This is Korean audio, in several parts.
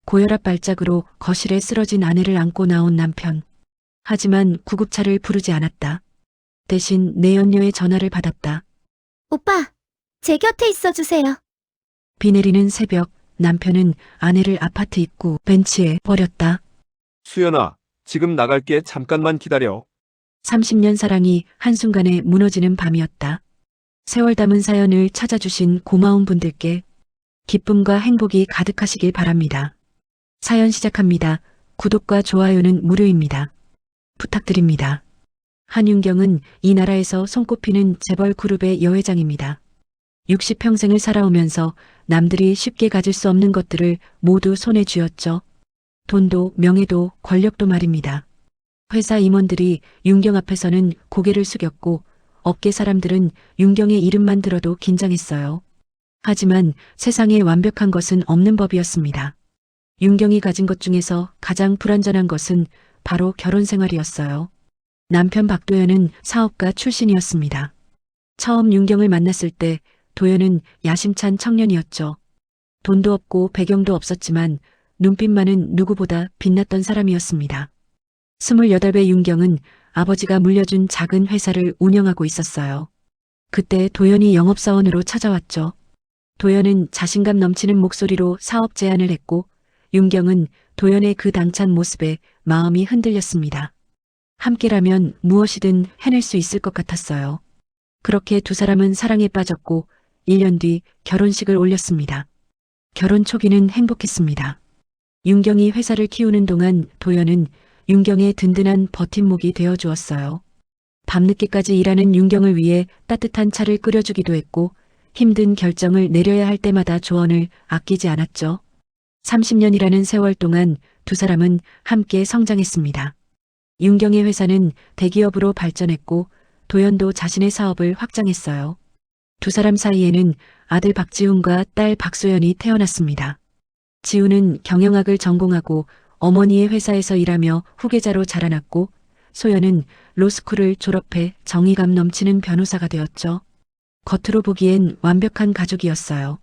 고혈압 발작으로 거실에 쓰러진 아내를 안고 나온 남편. 하지만 구급차를 부르지 않았다. 대신 내연녀의 전화를 받았다. 오빠, 제 곁에 있어 주세요. 비 내리는 새벽, 남편은 아내를 아파트 입구 벤치에 버렸다. 수연아, 지금 나갈게. 잠깐만 기다려. 30년 사랑이 한순간에 무너지는 밤이었다. 세월 담은 사연을 찾아주신 고마운 분들께 기쁨과 행복이 가득하시길 바랍니다. 사연 시작합니다. 구독과 좋아요는 무료입니다. 부탁드립니다. 한윤경은 이 나라에서 손꼽히는 재벌 그룹의 여회장입니다. 60평생을 살아오면서 남들이 쉽게 가질 수 없는 것들을 모두 손에 쥐었죠. 돈도 명예도 권력도 말입니다. 회사 임원들이 윤경 앞에서는 고개를 숙였고 업계 사람들은 윤경의 이름만 들어도 긴장했어요. 하지만 세상에 완벽한 것은 없는 법이었습니다. 윤경이 가진 것 중에서 가장 불완전한 것은 바로 결혼 생활이었어요. 남편 박도연은 사업가 출신이었습니다. 처음 윤경을 만났을 때 도연은 야심찬 청년이었죠. 돈도 없고 배경도 없었지만 눈빛만은 누구보다 빛났던 사람이었습니다. 28배 윤경은 아버지가 물려준 작은 회사를 운영하고 있었어요. 그때 도연이 영업사원으로 찾아왔죠. 도연은 자신감 넘치는 목소리로 사업 제안을 했고 윤경은 도연의 그 당찬 모습에 마음이 흔들렸습니다. 함께라면 무엇이든 해낼 수 있을 것 같았어요. 그렇게 두 사람은 사랑에 빠졌고 1년 뒤 결혼식을 올렸습니다. 결혼 초기는 행복했습니다. 윤경이 회사를 키우는 동안 도연은 윤경의 든든한 버팀목이 되어주었어요. 밤늦게까지 일하는 윤경을 위해 따뜻한 차를 끓여주기도 했고 힘든 결정을 내려야 할 때마다 조언을 아끼지 않았죠. 30년이라는 세월 동안 두 사람은 함께 성장했습니다. 윤경의 회사는 대기업으로 발전했고 도연도 자신의 사업을 확장했어요. 두 사람 사이에는 아들 박지훈과 딸 박소연이 태어났습니다. 지훈은 경영학을 전공하고 어머니의 회사에서 일하며 후계자로 자라났고 소연은 로스쿨을 졸업해 정의감 넘치는 변호사가 되었죠. 겉으로 보기엔 완벽한 가족이었어요.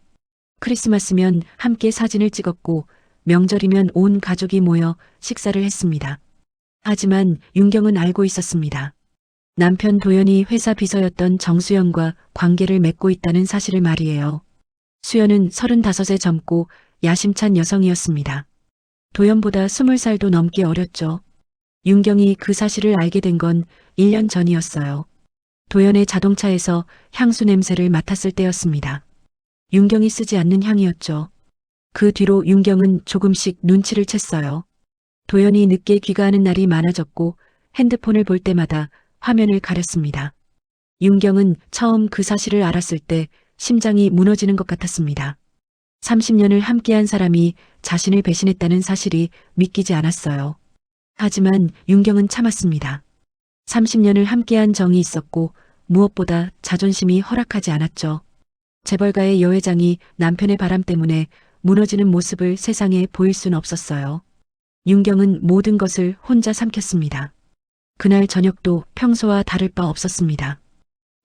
크리스마스면 함께 사진을 찍었고 명절이면 온 가족이 모여 식사를 했습니다. 하지만 윤경은 알고 있었습니다. 남편 도연이 회사 비서였던 정수연과 관계를 맺고 있다는 사실을 말이에요. 수연은 35에 젊고 야심찬 여성이었습니다. 도연보다 20살도 넘게 어렸죠. 윤경이 그 사실을 알게 된 건 1년 전이었어요. 도연의 자동차에서 향수 냄새를 맡았을 때였습니다. 윤경이 쓰지 않는 향이었죠. 그 뒤로 윤경은 조금씩 눈치를 챘어요. 도연이 늦게 귀가하는 날이 많아졌고 핸드폰을 볼 때마다 화면을 가렸습니다. 윤경은 처음 그 사실을 알았을 때 심장이 무너지는 것 같았습니다. 30년을 함께한 사람이 자신을 배신했다는 사실이 믿기지 않았어요. 하지만 윤경은 참았습니다. 30년을 함께한 정이 있었고 무엇보다 자존심이 허락하지 않았죠. 재벌가의 여회장이 남편의 바람 때문에 무너지는 모습을 세상에 보일 순 없었어요. 윤경은 모든 것을 혼자 삼켰습니다. 그날 저녁도 평소와 다를 바 없었습니다.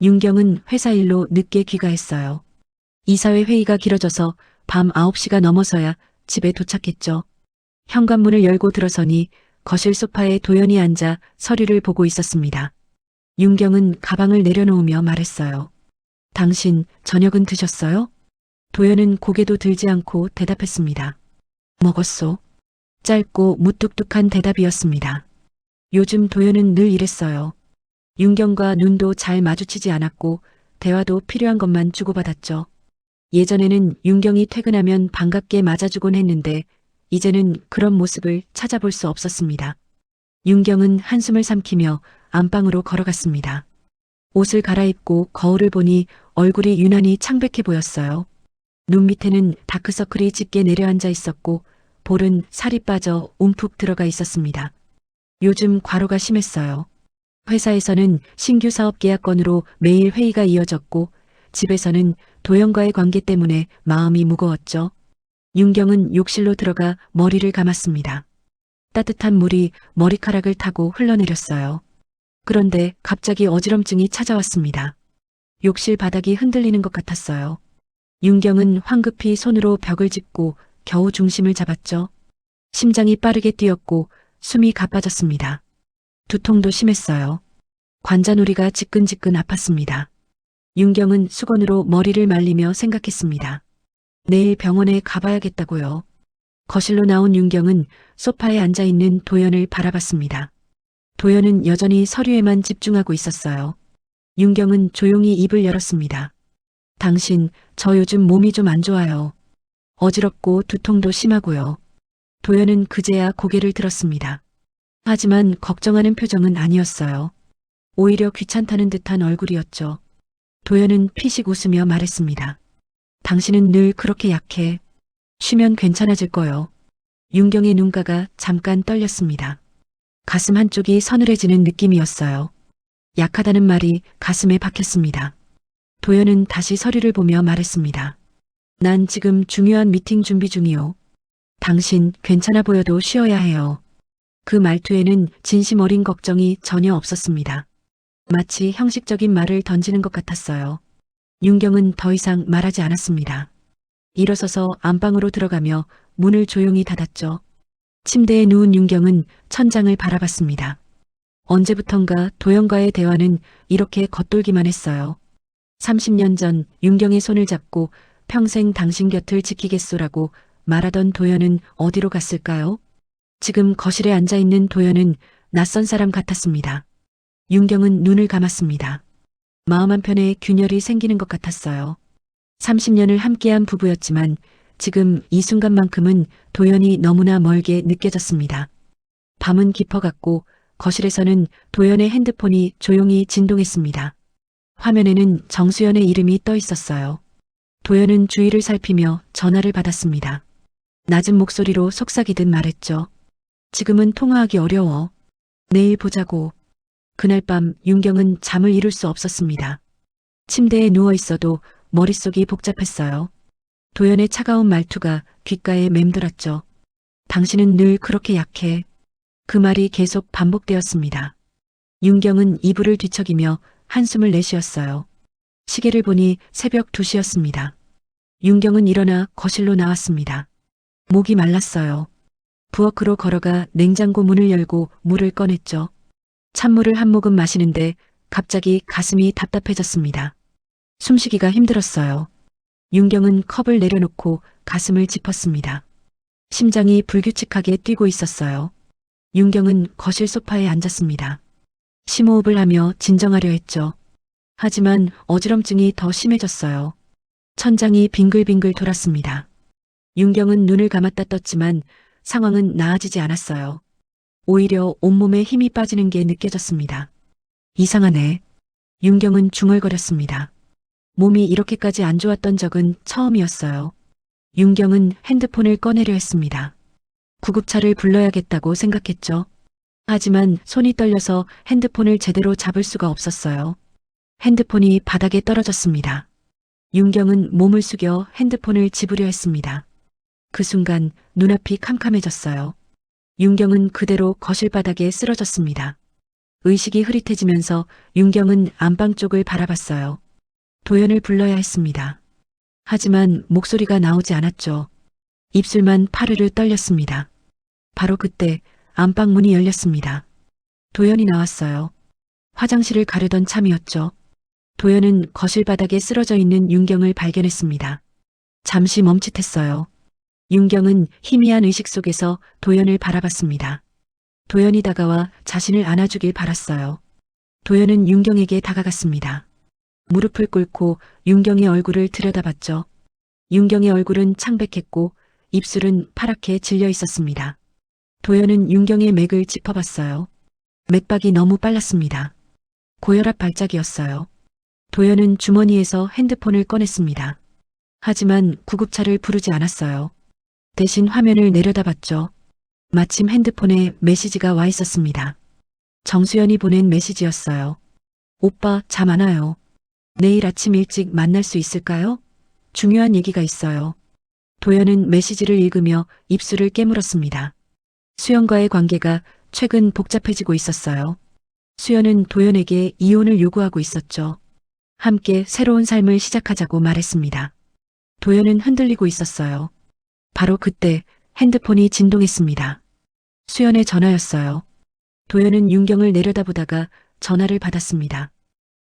윤경은 회사 일로 늦게 귀가했어요. 이사회 회의가 길어져서 밤 9시가 넘어서야 집에 도착했죠. 현관문을 열고 들어서니 거실 소파에 도연이 앉아 서류를 보고 있었습니다. 윤경은 가방을 내려놓으며 말했어요. 당신 저녁은 드셨어요? 도연은 고개도 들지 않고 대답했습니다. 먹었소. 짧고 무뚝뚝한 대답이었습니다. 요즘 도연은 늘 이랬어요. 윤경과 눈도 잘 마주치지 않았고 대화도 필요한 것만 주고받았죠. 예전에는 윤경이 퇴근하면 반갑게 맞아주곤 했는데 이제는 그런 모습을 찾아볼 수 없었습니다. 윤경은 한숨을 삼키며 안방으로 걸어갔습니다. 옷을 갈아입고 거울을 보니 얼굴이 유난히 창백해 보였어요. 눈 밑에는 다크서클이 짙게 내려앉아 있었고 볼은 살이 빠져 움푹 들어가 있었습니다. 요즘 과로가 심했어요. 회사에서는 신규 사업 계약건으로 매일 회의가 이어졌고 집에서는 도연과의 관계 때문에 마음이 무거웠죠. 윤경은 욕실로 들어가 머리를 감았습니다. 따뜻한 물이 머리카락을 타고 흘러내렸어요. 그런데 갑자기 어지럼증이 찾아왔습니다. 욕실 바닥이 흔들리는 것 같았어요. 윤경은 황급히 손으로 벽을 짚고 겨우 중심을 잡았죠. 심장이 빠르게 뛰었고 숨이 가빠졌습니다. 두통도 심했어요. 관자놀이가 지끈지끈 아팠습니다. 윤경은 수건으로 머리를 말리며 생각했습니다. 내일 병원에 가봐야겠다고요. 거실로 나온 윤경은 소파에 앉아있는 도연을 바라봤습니다. 도연은 여전히 서류에만 집중하고 있었어요. 윤경은 조용히 입을 열었습니다. 당신, 저 요즘 몸이 좀 안 좋아요. 어지럽고 두통도 심하고요. 도연은 그제야 고개를 들었습니다. 하지만 걱정하는 표정은 아니었어요. 오히려 귀찮다는 듯한 얼굴이었죠. 도연은 피식 웃으며 말했습니다. 당신은 늘 그렇게 약해. 쉬면 괜찮아질 거요. 윤경의 눈가가 잠깐 떨렸습니다. 가슴 한쪽이 서늘해지는 느낌이었어요. 약하다는 말이 가슴에 박혔습니다. 도연은 다시 서류를 보며 말했습니다. 난 지금 중요한 미팅 준비 중이요. 당신 괜찮아 보여도 쉬어야 해요. 그 말투에는 진심 어린 걱정이 전혀 없었습니다. 마치 형식적인 말을 던지는 것 같았어요. 윤경은 더 이상 말하지 않았습니다. 일어서서 안방으로 들어가며 문을 조용히 닫았죠. 침대에 누운 윤경은 천장을 바라봤습니다. 언제부턴가 도연과의 대화는 이렇게 겉돌기만 했어요. 30년 전 윤경의 손을 잡고 평생 당신 곁을 지키겠소라고 말하던 도연은 어디로 갔을까요? 지금 거실에 앉아있는 도연은 낯선 사람 같았습니다. 윤경은 눈을 감았습니다. 마음 한편에 균열이 생기는 것 같았어요. 30년을 함께한 부부였지만 지금 이 순간만큼은 도연이 너무나 멀게 느껴졌습니다. 밤은 깊어갔고 거실에서는 도연의 핸드폰이 조용히 진동했습니다. 화면에는 정수연의 이름이 떠 있었어요. 도연은 주위를 살피며 전화를 받았습니다. 낮은 목소리로 속삭이듯 말했죠. 지금은 통화하기 어려워. 내일 보자고. 그날 밤 윤경은 잠을 이룰 수 없었습니다. 침대에 누워 있어도 머릿속이 복잡했어요. 도연의 차가운 말투가 귓가에 맴돌았죠. 당신은 늘 그렇게 약해. 그 말이 계속 반복되었습니다. 윤경은 이불을 뒤척이며 한숨을 내쉬었어요. 시계를 보니 새벽 2시였습니다. 윤경은 일어나 거실로 나왔습니다. 목이 말랐어요. 부엌으로 걸어가 냉장고 문을 열고 물을 꺼냈죠. 찬물을 한 모금 마시는데 갑자기 가슴이 답답해졌습니다. 숨쉬기가 힘들었어요. 윤경은 컵을 내려놓고 가슴을 짚었습니다. 심장이 불규칙하게 뛰고 있었어요. 윤경은 거실 소파에 앉았습니다. 심호흡을 하며 진정하려 했죠. 하지만 어지럼증이 더 심해졌어요. 천장이 빙글빙글 돌았습니다. 윤경은 눈을 감았다 떴지만 상황은 나아지지 않았어요. 오히려 온몸에 힘이 빠지는 게 느껴졌습니다. 이상하네. 윤경은 중얼거렸습니다. 몸이 이렇게까지 안 좋았던 적은 처음이었어요. 윤경은 핸드폰을 꺼내려 했습니다. 구급차를 불러야겠다고 생각했죠. 하지만 손이 떨려서 핸드폰을 제대로 잡을 수가 없었어요. 핸드폰이 바닥에 떨어졌습니다. 윤경은 몸을 숙여 핸드폰을 집으려 했습니다. 그 순간 눈앞이 캄캄해졌어요. 윤경은 그대로 거실 바닥에 쓰러졌습니다. 의식이 흐릿해지면서 윤경은 안방 쪽을 바라봤어요. 도연을 불러야 했습니다. 하지만 목소리가 나오지 않았죠. 입술만 파르르 떨렸습니다. 바로 그때 안방 문이 열렸습니다. 도연이 나왔어요. 화장실을 가려던 참이었죠. 도연은 거실 바닥에 쓰러져 있는 윤경을 발견했습니다. 잠시 멈칫했어요. 윤경은 희미한 의식 속에서 도연을 바라봤습니다. 도연이 다가와 자신을 안아주길 바랐어요. 도연은 윤경에게 다가갔습니다. 무릎을 꿇고 윤경의 얼굴을 들여다봤죠. 윤경의 얼굴은 창백했고 입술은 파랗게 질려 있었습니다. 도연은 윤경의 맥을 짚어봤어요. 맥박이 너무 빨랐습니다. 고혈압 발작이었어요. 도연은 주머니에서 핸드폰을 꺼냈습니다. 하지만 구급차를 부르지 않았어요. 대신 화면을 내려다봤죠. 마침 핸드폰에 메시지가 와 있었습니다. 정수연이 보낸 메시지였어요. 오빠, 잠 안 와요. 내일 아침 일찍 만날 수 있을까요? 중요한 얘기가 있어요. 도연은 메시지를 읽으며 입술을 깨물었습니다. 수연과의 관계가 최근 복잡해지고 있었어요. 수연은 도연에게 이혼을 요구하고 있었죠. 함께 새로운 삶을 시작하자고 말했습니다. 도연은 흔들리고 있었어요. 바로 그때 핸드폰이 진동했습니다. 수연의 전화였어요. 도연은 윤경을 내려다보다가 전화를 받았습니다.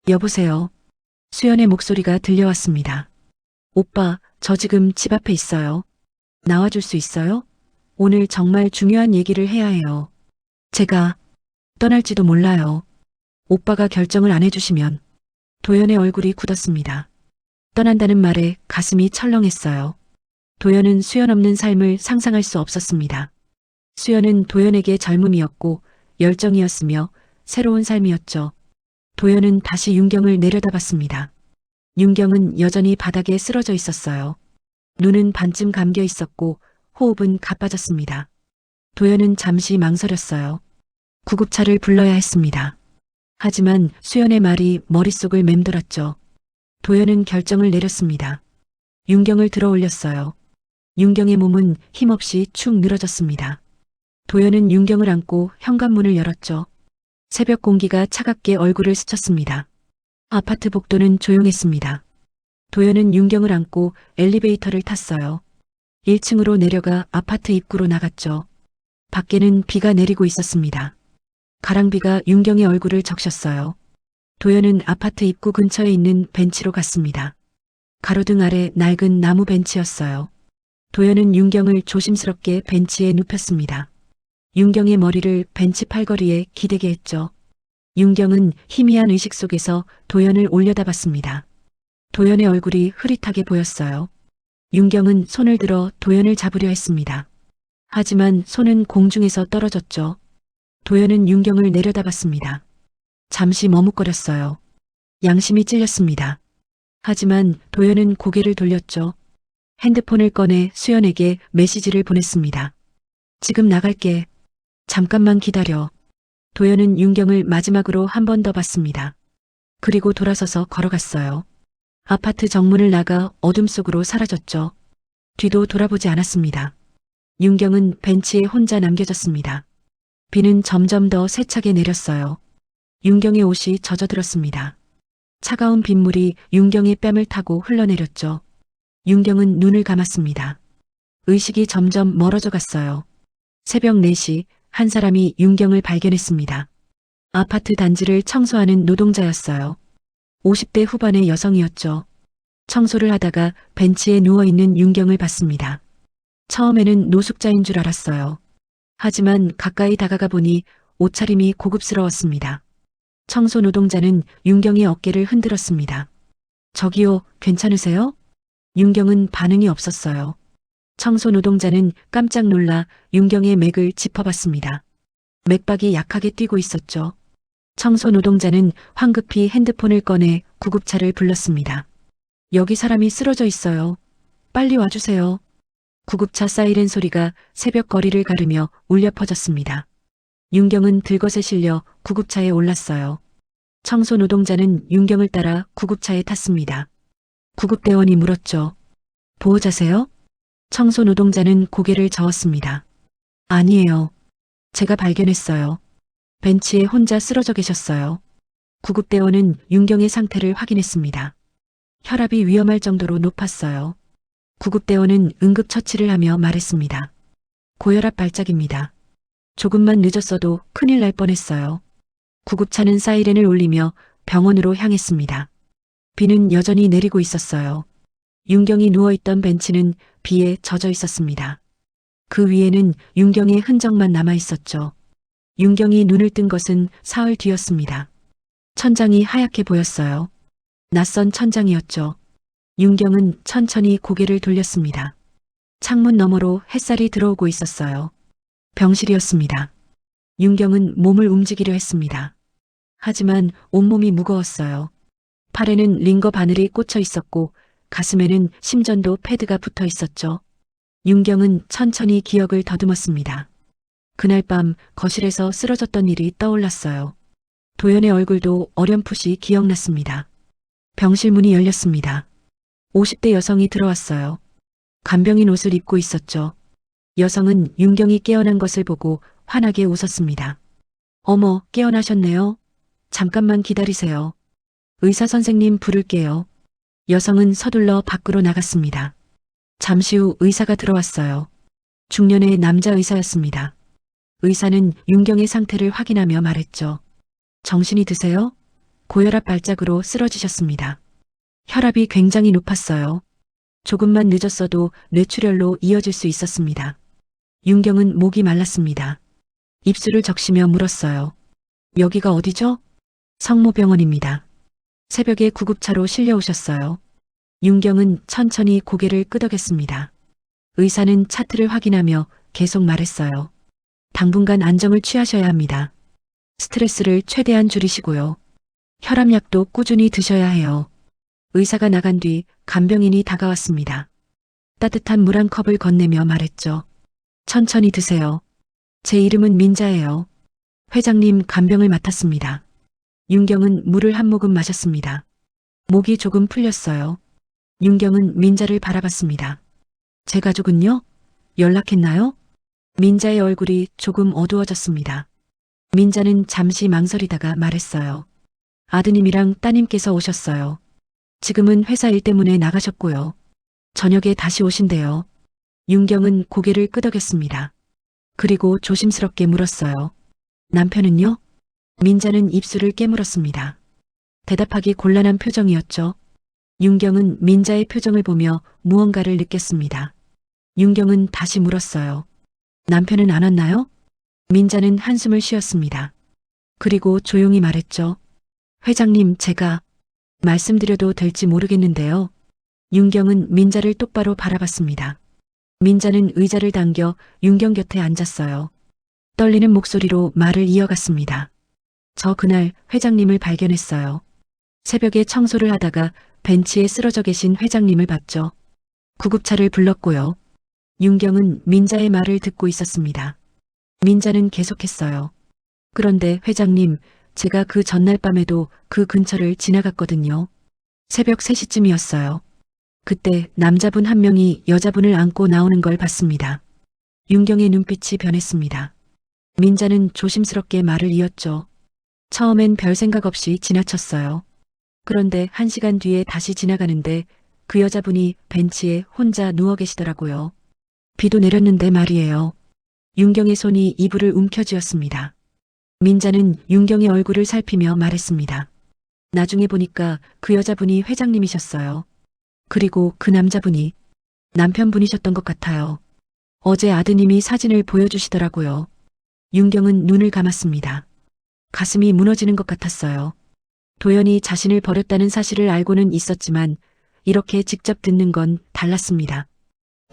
여보세요. 수연의 목소리가 들려왔습니다. 오빠, 저 지금 집 앞에 있어요. 나와줄 수 있어요? 오늘 정말 중요한 얘기를 해야 해요. 제가 떠날지도 몰라요. 오빠가 결정을 안 해주시면. 도연의 얼굴이 굳었습니다. 떠난다는 말에 가슴이 철렁했어요. 도연은 수연 없는 삶을 상상할 수 없었습니다. 수연은 도연에게 젊음이었고 열정이었으며 새로운 삶이었죠. 도연은 다시 윤경을 내려다봤습니다. 윤경은 여전히 바닥에 쓰러져 있었어요. 눈은 반쯤 감겨 있었고 호흡은 가빠졌습니다. 도연은 잠시 망설였어요. 구급차를 불러야 했습니다. 하지만 수연의 말이 머릿속을 맴돌았죠. 도연은 결정을 내렸습니다. 윤경을 들어 올렸어요. 윤경의 몸은 힘없이 축 늘어졌습니다. 도연은 윤경을 안고 현관문을 열었죠. 새벽 공기가 차갑게 얼굴을 스쳤습니다. 아파트 복도는 조용했습니다. 도연은 윤경을 안고 엘리베이터를 탔어요. 1층으로 내려가 아파트 입구로 나갔죠. 밖에는 비가 내리고 있었습니다. 가랑비가 윤경의 얼굴을 적셨어요. 도연은 아파트 입구 근처에 있는 벤치로 갔습니다. 가로등 아래 낡은 나무 벤치였어요. 도연은 윤경을 조심스럽게 벤치에 눕혔습니다. 윤경의 머리를 벤치 팔걸이에 기대게 했죠. 윤경은 희미한 의식 속에서 도연을 올려다봤습니다. 도연의 얼굴이 흐릿하게 보였어요. 윤경은 손을 들어 도연을 잡으려 했습니다. 하지만 손은 공중에서 떨어졌죠. 도연은 윤경을 내려다봤습니다. 잠시 머뭇거렸어요. 양심이 찔렸습니다. 하지만 도연은 고개를 돌렸죠. 핸드폰을 꺼내 수연에게 메시지를 보냈습니다. 지금 나갈게. 잠깐만 기다려. 도연은 윤경을 마지막으로 한 번 더 봤습니다. 그리고 돌아서서 걸어갔어요. 아파트 정문을 나가 어둠 속으로 사라졌죠. 뒤도 돌아보지 않았습니다. 윤경은 벤치에 혼자 남겨졌습니다. 비는 점점 더 세차게 내렸어요. 윤경의 옷이 젖어들었습니다. 차가운 빗물이 윤경의 뺨을 타고 흘러내렸죠. 윤경은 눈을 감았습니다. 의식이 점점 멀어져 갔어요. 새벽 4시 한 사람이 윤경을 발견했습니다. 아파트 단지를 청소하는 노동자였어요. 50대 후반의 여성이었죠. 청소를 하다가 벤치에 누워있는 윤경을 봤습니다. 처음에는 노숙자인 줄 알았어요. 하지만 가까이 다가가 보니 옷차림이 고급스러웠습니다. 청소 노동자는 윤경의 어깨를 흔들었습니다. 저기요, 괜찮으세요? 윤경은 반응이 없었어요. 청소 노동자는 깜짝 놀라 윤경의 맥을 짚어봤습니다. 맥박이 약하게 뛰고 있었죠. 청소 노동자는 황급히 핸드폰을 꺼내 구급차를 불렀습니다. 여기 사람이 쓰러져 있어요. 빨리 와주세요. 구급차 사이렌 소리가 새벽 거리를 가르며 울려 퍼졌습니다. 윤경은 들것에 실려 구급차에 올랐어요. 청소 노동자는 윤경을 따라 구급차에 탔습니다. 구급대원이 물었죠. 보호자세요? 청소 노동자는 고개를 저었습니다. 아니에요. 제가 발견했어요. 벤치에 혼자 쓰러져 계셨어요. 구급대원은 윤경의 상태를 확인했습니다. 혈압이 위험할 정도로 높았어요. 구급대원은 응급처치를 하며 말했습니다. 고혈압 발작입니다. 조금만 늦었어도 큰일 날 뻔했어요. 구급차는 사이렌을 울리며 병원으로 향했습니다. 비는 여전히 내리고 있었어요. 윤경이 누워있던 벤치는 비에 젖어 있었습니다. 그 위에는 윤경의 흔적만 남아 있었죠. 윤경이 눈을 뜬 것은 사흘 뒤였습니다. 천장이 하얗게 보였어요. 낯선 천장이었죠. 윤경은 천천히 고개를 돌렸습니다. 창문 너머로 햇살이 들어오고 있었어요. 병실이었습니다. 윤경은 몸을 움직이려 했습니다. 하지만 온몸이 무거웠어요. 팔에는 링거 바늘이 꽂혀 있었고 가슴에는 심전도 패드가 붙어 있었죠. 윤경은 천천히 기억을 더듬었습니다. 그날 밤 거실에서 쓰러졌던 일이 떠올랐어요. 도연의 얼굴도 어렴풋이 기억났습니다. 병실 문이 열렸습니다. 50대 여성이 들어왔어요. 간병인 옷을 입고 있었죠. 여성은 윤경이 깨어난 것을 보고 환하게 웃었습니다. 어머, 깨어나셨네요. 잠깐만 기다리세요. 의사 선생님 부를게요. 여성은 서둘러 밖으로 나갔습니다. 잠시 후 의사가 들어왔어요. 중년의 남자 의사였습니다. 의사는 윤경의 상태를 확인하며 말했죠. 정신이 드세요? 고혈압 발작으로 쓰러지셨습니다. 혈압이 굉장히 높았어요. 조금만 늦었어도 뇌출혈로 이어질 수 있었습니다. 윤경은 목이 말랐습니다. 입술을 적시며 물었어요. 여기가 어디죠? 성모병원입니다. 새벽에 구급차로 실려오셨어요. 윤경은 천천히 고개를 끄덕였습니다. 의사는 차트를 확인하며 계속 말했어요. 당분간 안정을 취하셔야 합니다. 스트레스를 최대한 줄이시고요. 혈압약도 꾸준히 드셔야 해요. 의사가 나간 뒤 간병인이 다가왔습니다. 따뜻한 물 한 컵을 건네며 말했죠. 천천히 드세요. 제 이름은 민자예요. 회장님 간병을 맡았습니다. 윤경은 물을 한 모금 마셨습니다. 목이 조금 풀렸어요. 윤경은 민자를 바라봤습니다. 제 가족은요? 연락했나요? 민자의 얼굴이 조금 어두워졌습니다. 민자는 잠시 망설이다가 말했어요. 아드님이랑 따님께서 오셨어요. 지금은 회사 일 때문에 나가셨고요. 저녁에 다시 오신대요. 윤경은 고개를 끄덕였습니다. 그리고 조심스럽게 물었어요. 남편은요? 민자는 입술을 깨물었습니다. 대답하기 곤란한 표정이었죠. 윤경은 민자의 표정을 보며 무언가를 느꼈습니다. 윤경은 다시 물었어요. 남편은 안 왔나요? 민자는 한숨을 쉬었습니다. 그리고 조용히 말했죠. 회장님, 제가 말씀드려도 될지 모르겠는데요. 윤경은 민자를 똑바로 바라봤습니다. 민자는 의자를 당겨 윤경 곁에 앉았어요. 떨리는 목소리로 말을 이어갔습니다. 저 그날 회장님을 발견했어요. 새벽에 청소를 하다가 벤치에 쓰러져 계신 회장님을 봤죠. 구급차를 불렀고요. 윤경은 민자의 말을 듣고 있었습니다. 민자는 계속했어요. 그런데 회장님, 제가 그 전날 밤에도 그 근처를 지나갔거든요. 새벽 3시쯤이었어요. 그때 남자분 한 명이 여자분을 안고 나오는 걸 봤습니다. 윤경의 눈빛이 변했습니다. 민자는 조심스럽게 말을 이었죠. 처음엔 별 생각 없이 지나쳤어요. 그런데 1시간 뒤에 다시 지나가는데 그 여자분이 벤치에 혼자 누워 계시더라고요. 비도 내렸는데 말이에요. 윤경의 손이 이불을 움켜쥐었습니다. 민자는 윤경의 얼굴을 살피며 말했습니다. 나중에 보니까 그 여자분이 회장님이셨어요. 그리고 그 남자분이 남편분이셨던 것 같아요. 어제 아드님이 사진을 보여주시더라고요. 윤경은 눈을 감았습니다. 가슴이 무너지는 것 같았어요. 도연이 자신을 버렸다는 사실을 알고는 있었지만 이렇게 직접 듣는 건 달랐습니다.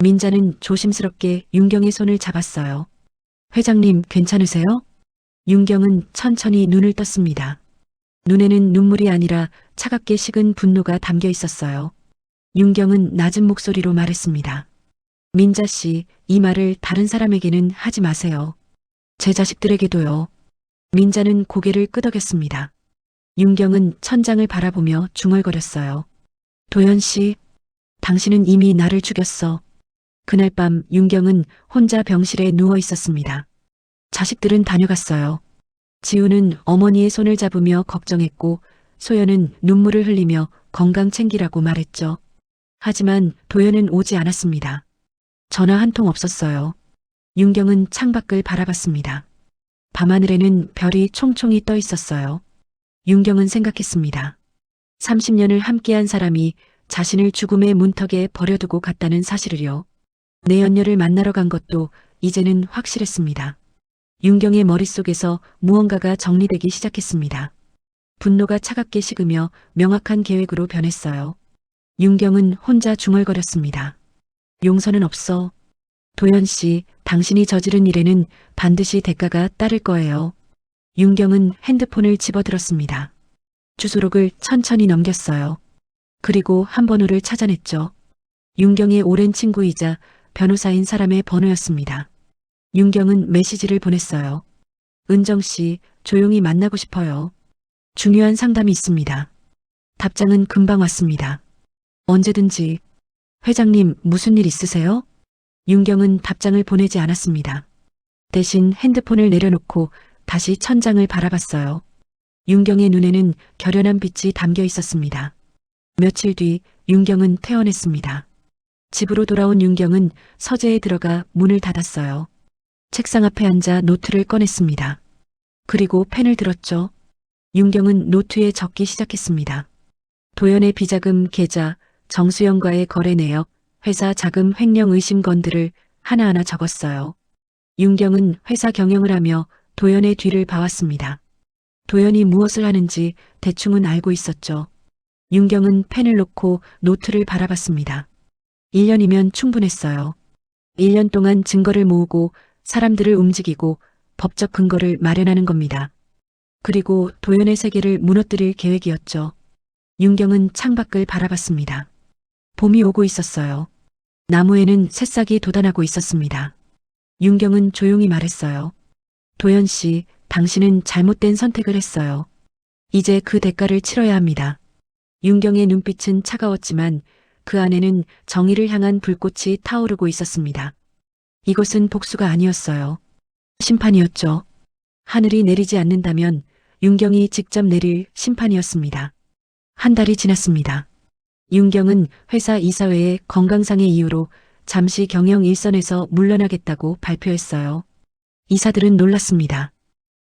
민자는 조심스럽게 윤경의 손을 잡았어요. 회장님, 괜찮으세요? 윤경은 천천히 눈을 떴습니다. 눈에는 눈물이 아니라 차갑게 식은 분노가 담겨 있었어요. 윤경은 낮은 목소리로 말했습니다. 민자 씨, 이 말을 다른 사람에게는 하지 마세요. 제 자식들에게도요. 민자는 고개를 끄덕였습니다. 윤경은 천장을 바라보며 중얼거렸어요. 도연 씨, 당신은 이미 나를 죽였어. 그날 밤 윤경은 혼자 병실에 누워 있었습니다. 자식들은 다녀갔어요. 지우는 어머니의 손을 잡으며 걱정했고 소연은 눈물을 흘리며 건강 챙기라고 말했죠. 하지만 도연은 오지 않았습니다. 전화 한 통 없었어요. 윤경은 창밖을 바라봤습니다. 밤하늘에는 별이 총총히 떠 있었어요. 윤경은 생각했습니다. 30년을 함께한 사람이 자신을 죽음의 문턱에 버려두고 갔다는 사실을요. 내연녀를 만나러 간 것도 이제는 확실했습니다. 윤경의 머릿속에서 무언가가 정리되기 시작했습니다. 분노가 차갑게 식으며 명확한 계획으로 변했어요. 윤경은 혼자 중얼거렸습니다. 용서는 없어. 도연 씨, 당신이 저지른 일에는 반드시 대가가 따를 거예요. 윤경은 핸드폰을 집어들었습니다. 주소록을 천천히 넘겼어요. 그리고 한 번호를 찾아냈죠. 윤경의 오랜 친구이자 변호사인 사람의 번호였습니다. 윤경은 메시지를 보냈어요. 은정 씨, 조용히 만나고 싶어요. 중요한 상담이 있습니다. 답장은 금방 왔습니다. 언제든지. 회장님, 무슨 일 있으세요? 윤경은 답장을 보내지 않았습니다. 대신 핸드폰을 내려놓고 다시 천장을 바라봤어요. 윤경의 눈에는 결연한 빛이 담겨 있었습니다. 며칠 뒤 윤경은 퇴원했습니다. 집으로 돌아온 윤경은 서재에 들어가 문을 닫았어요. 책상 앞에 앉아 노트를 꺼냈습니다. 그리고 펜을 들었죠. 윤경은 노트에 적기 시작했습니다. 도연의 비자금 계좌, 정수영과의 거래 내역, 회사 자금 횡령 의심 건들을 하나하나 적었어요. 윤경은 회사 경영을 하며 도연의 뒤를 봐왔습니다. 도연이 무엇을 하는지 대충은 알고 있었죠. 윤경은 펜을 놓고 노트를 바라봤습니다. 1년이면 충분했어요. 1년 동안 증거를 모으고 사람들을 움직이고 법적 근거를 마련하는 겁니다. 그리고 도연의 세계를 무너뜨릴 계획이었죠. 윤경은 창밖을 바라봤습니다. 봄이 오고 있었어요. 나무에는 새싹이 돋아나고 있었습니다. 윤경은 조용히 말했어요. 도연 씨, 당신은 잘못된 선택을 했어요. 이제 그 대가를 치러야 합니다. 윤경의 눈빛은 차가웠지만 그 안에는 정의를 향한 불꽃이 타오르고 있었습니다. 이것은 복수가 아니었어요. 심판이었죠. 하늘이 내리지 않는다면 윤경이 직접 내릴 심판이었습니다. 한 달이 지났습니다. 윤경은 회사 이사회의 건강상의 이유로 잠시 경영 일선에서 물러나겠다고 발표했어요. 이사들은 놀랐습니다.